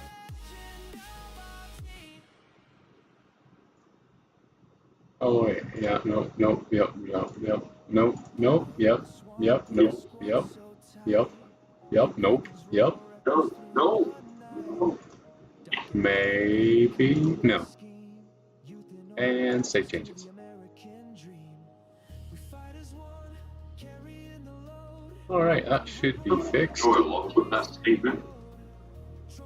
Oh wait, yeah, no, no, yep, yep, yep, nope, nope, yep, yep, nope, yep, yep, yep, nope, yep. No, no, no. Maybe, no. And save changes. Alright, that should be fixed. I love with that statement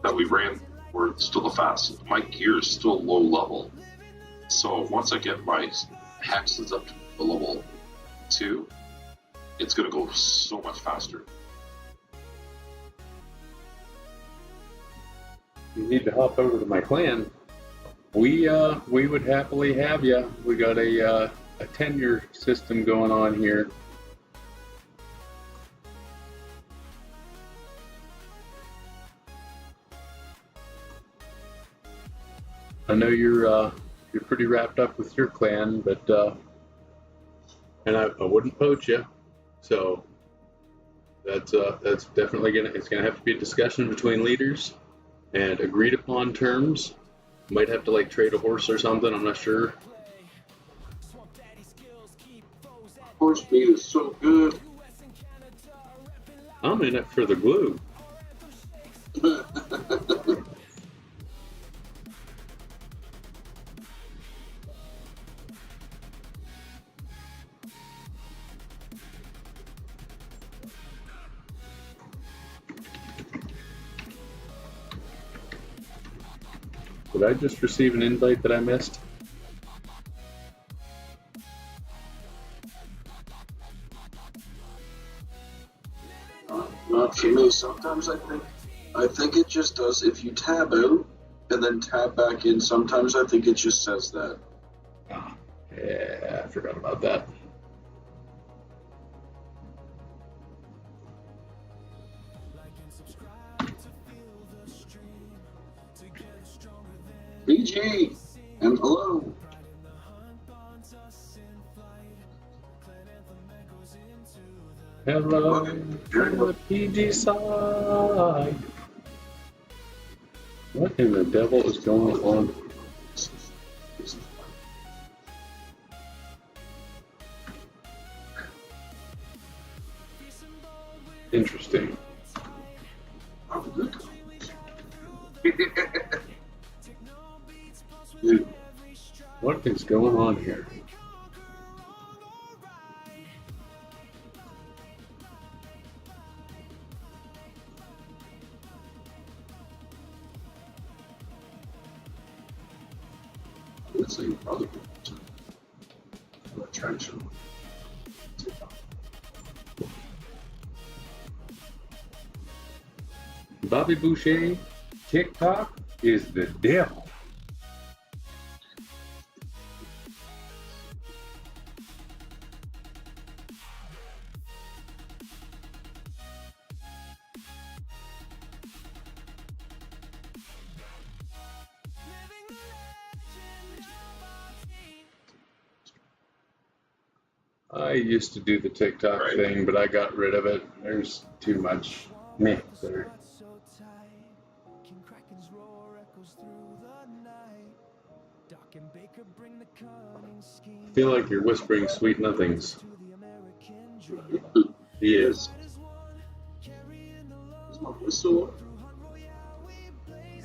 that we ran, we're still the fastest. My gear is still low level. So once I get my hexes up to level 2, it's going to go so much faster. You need to hop over to my clan. We would happily have you. We got a tenure system going on here. I know you're pretty wrapped up with your clan, but and I wouldn't poach you, so that's definitely gonna have to be a discussion between leaders and agreed upon terms. Might have to like trade a horse or something. I'm not sure. Horse meat is so good. I'm in it for the glue. Did I just receive an invite that I missed? Not for me. Sometimes I think it just does. If you tab out and then tab back in, sometimes I think it just says that. Oh, yeah, I forgot about that. BG and hello. Hello, from the PG side. What in the devil is going on? Interesting. What is going on here? Let's see, other people. Trying to. Bobby Boucher, TikTok is the devil. I used to do the TikTok thing, but I got rid of it. There's too much meh there. I feel like you're whispering sweet nothings. He is. Is my whistle?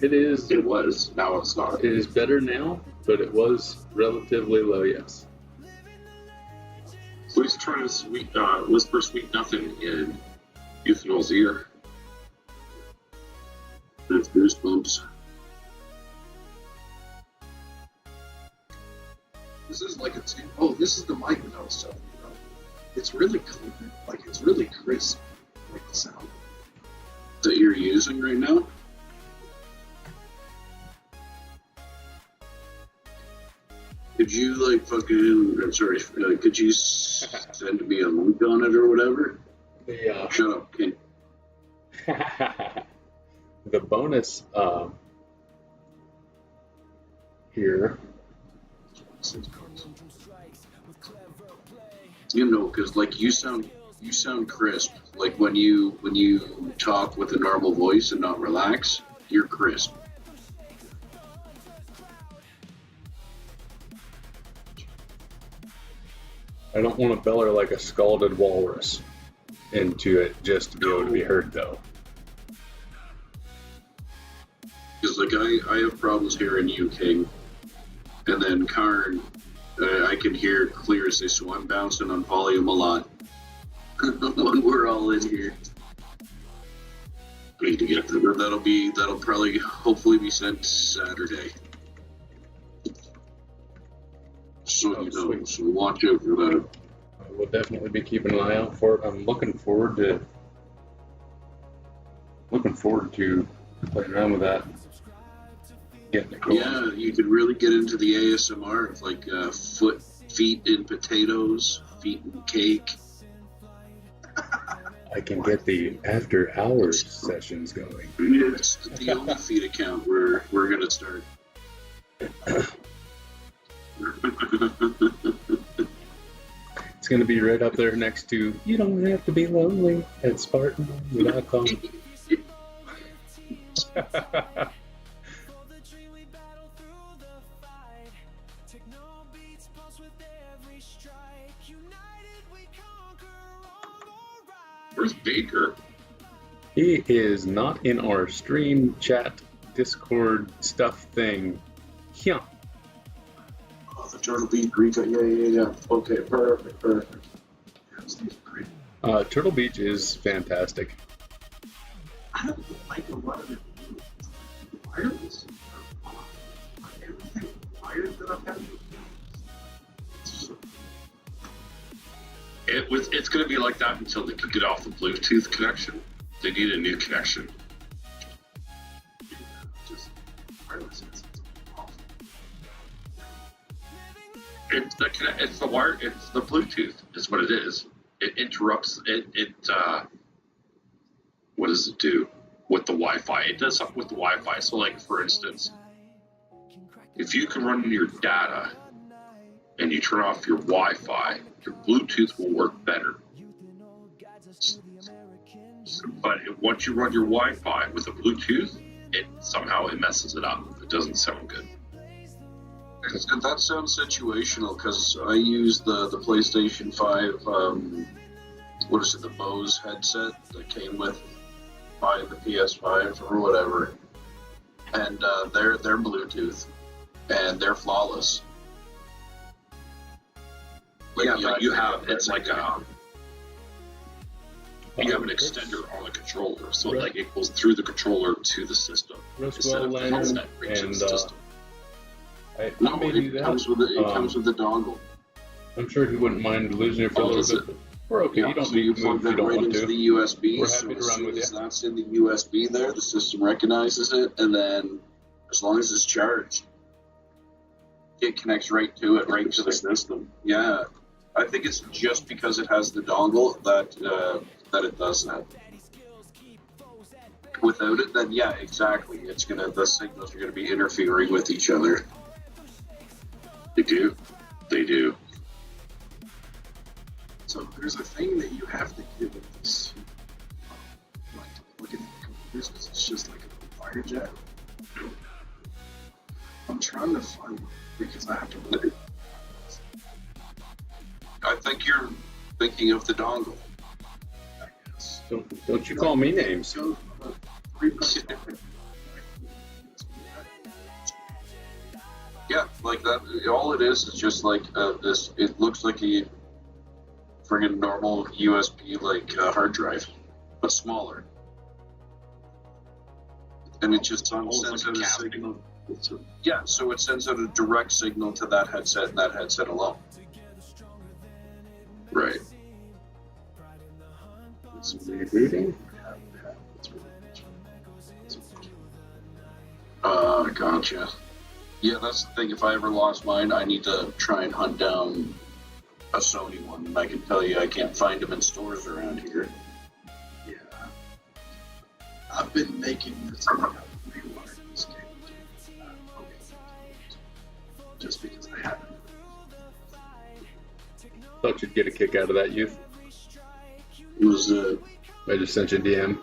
It is. It was. Now it's not. It is better now, but it was relatively low, yes. Please try to whisper sweet nothing in Euthanol's ear. That's goosebumps. This is like this is the mic that I was talking about. It's really clear. Like, it's really crisp, like the sound. That you're using right now? Could you, like, could you send me a link on it or whatever? Shut up, kid. The bonus here. You know, because like you sound crisp. Like when you talk with a normal voice and not relax, you're crisp. I don't want to beller like a scalded walrus into it just to be able to be heard, though. Because like I have problems hearing you, King, and then Karn, I can hear it clear as day, so I'm bouncing on volume a lot when we're all in here. I need to get there. That'll probably hopefully be sent Saturday. So Sweet. So watch out for that. I will definitely be keeping an eye out for it. I'm looking forward to playing around with that. Getting it going. Yeah, you could really get into the ASMR of like feet in potatoes, feet in cake. I can get the after hours sessions going. It's the only feed account we're gonna start. It's going to be right up there next to "You Don't Have to Be Lonely" at Spartan.com. Where's Baker? He is not in our stream chat Discord stuff thing. Yeah. Oh, the Turtle Beach Rica. Yeah. Okay, perfect. Yes, these are great. Turtle Beach is fantastic. I don't like a lot of it. Wireless. Everything wired that I've had. It's going to be like that until they can get off the Bluetooth connection. They need a new connection. Just wireless. It's the wire. It's the Bluetooth. Is what it is. It interrupts. What does it do with the Wi-Fi? It does something with the Wi-Fi. So, like for instance, if you can run your data and you turn off your Wi-Fi, your Bluetooth will work better. But once you run your Wi-Fi with a Bluetooth, it messes it up. It doesn't sound good. And that sounds situational because I use the PlayStation 5, the Bose headset that came with buying the PS5 or whatever. And they're Bluetooth and they're flawless. Like, yeah, but you have, it's like you have an extender on the controller, so like it goes through the controller to the system. Roswell Lantern and no, it comes with the dongle. I'm sure he wouldn't mind losing it for a little bit. But we're okay. Yeah, you don't so need you to move plug if you that don't right want into to. the USB. We're so happy to as run soon with as you. that's in the USB there, the system recognizes it, and then as long as it's charged, it connects right to it, right to the system. Yeah, I think it's just because it has the dongle that it does that. Without it, then yeah, exactly. The signals are gonna be interfering with each other. They do. So there's a thing that you have to give it this. Like, look at the computers because it's just like a fire jet. I'm trying to find it because I have to put it. I think you're thinking of the dongle. I guess. Don't you call me names. So, yeah, like that. All it is just like this. It looks like a friggin' normal USB hard drive, but smaller. And it just sends out a signal. Yeah, so it sends out a direct signal to that headset and that headset alone. Right. It's rebooting. Gotcha. Yeah, that's the thing. If I ever lost mine, I need to try and hunt down a Sony one. And I can tell you I can't find them in stores around here. Yeah. I've been making this rewire this game. Just because I haven't. Thought you'd get a kick out of that, youth. Was I just sent you a DM.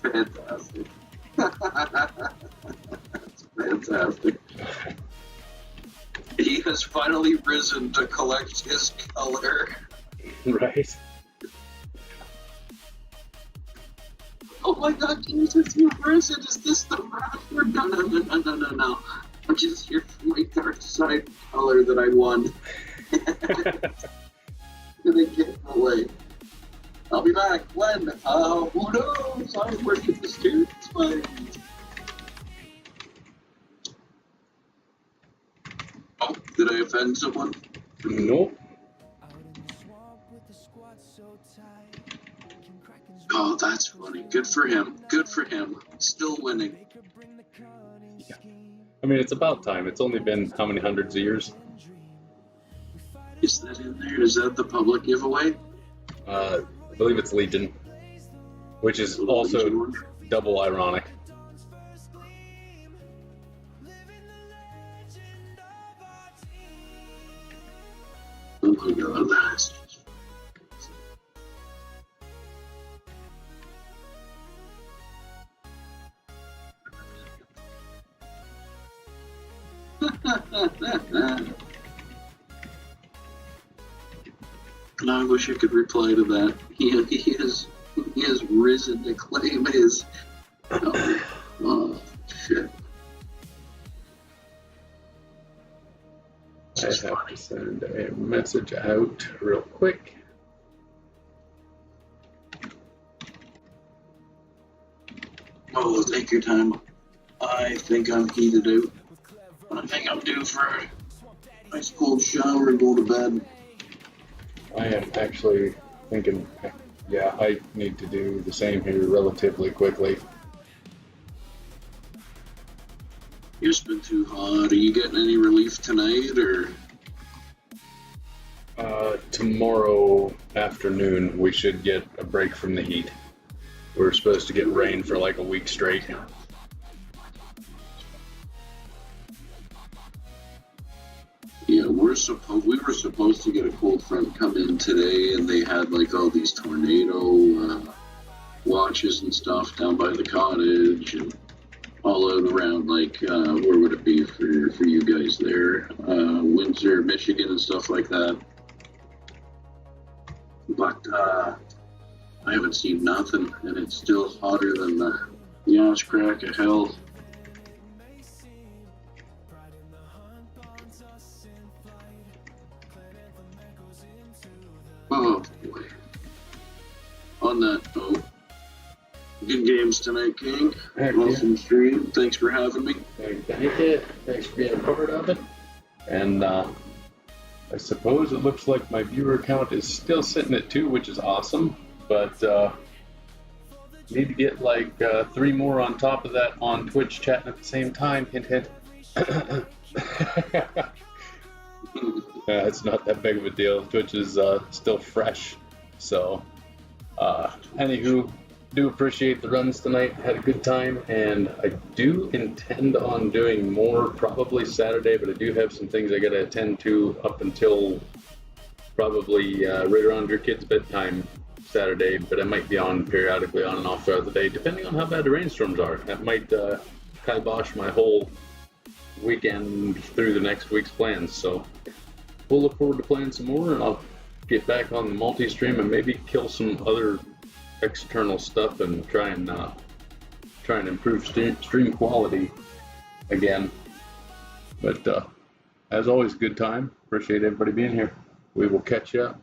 Fantastic. Fantastic. He has finally risen to collect his color. Right. Oh my god, Jesus, you've risen. Is this the rapper? No. I'm just here for my dark side color that I won. Gonna get away. I'll be back when? Who knows? I work at the student's way. Oh, did I offend someone? Nope. Oh, that's funny. Good for him. Good for him. Still winning. Yeah. I mean, it's about time. It's only been how many hundreds of years? Is that in there? Is that the public giveaway? I believe it's Legion, which is also double ironic. Oh my god, that's I wish I could reply to that. He has risen to claim his. Oh shit! I have to send a message out real quick. Oh, take your time. I think I'm heated out. I think I'm due for a nice cold shower and go to bed. I am actually thinking, yeah, I need to do the same here relatively quickly. It's been too hot. Are you getting any relief tonight, or? Tomorrow afternoon, we should get a break from the heat. We're supposed to get rain for like a week straight. Yeah, we were supposed to get a cold front come in today, and they had like all these tornado watches and stuff down by the cottage and all out around, like where would it be for you guys there? Windsor, Michigan, and stuff like that. But I haven't seen nothing, and it's still hotter than the ass crack of hell. Oh boy. On that note, good games tonight, King. Awesome stream. Thanks for having me. Thank you. Thanks for being a part of it. And I suppose it looks like my viewer count is still sitting at 2, which is awesome. But need to get like 3 more on top of that on Twitch chatting at the same time. Hint, hint. It's not that big of a deal. Twitch is still fresh. So, anywho, do appreciate the runs tonight. Had a good time, and I do intend on doing more probably Saturday, but I do have some things I got to attend to up until probably right around your kid's bedtime Saturday, but I might be on periodically on and off throughout the day, depending on how bad the rainstorms are. That might kibosh my whole weekend through the next week's plans, so we'll look forward to playing some more, and I'll get back on the multi-stream and maybe kill some other external stuff and try and improve stream quality again. But as always, good time. Appreciate everybody being here. We will catch you up.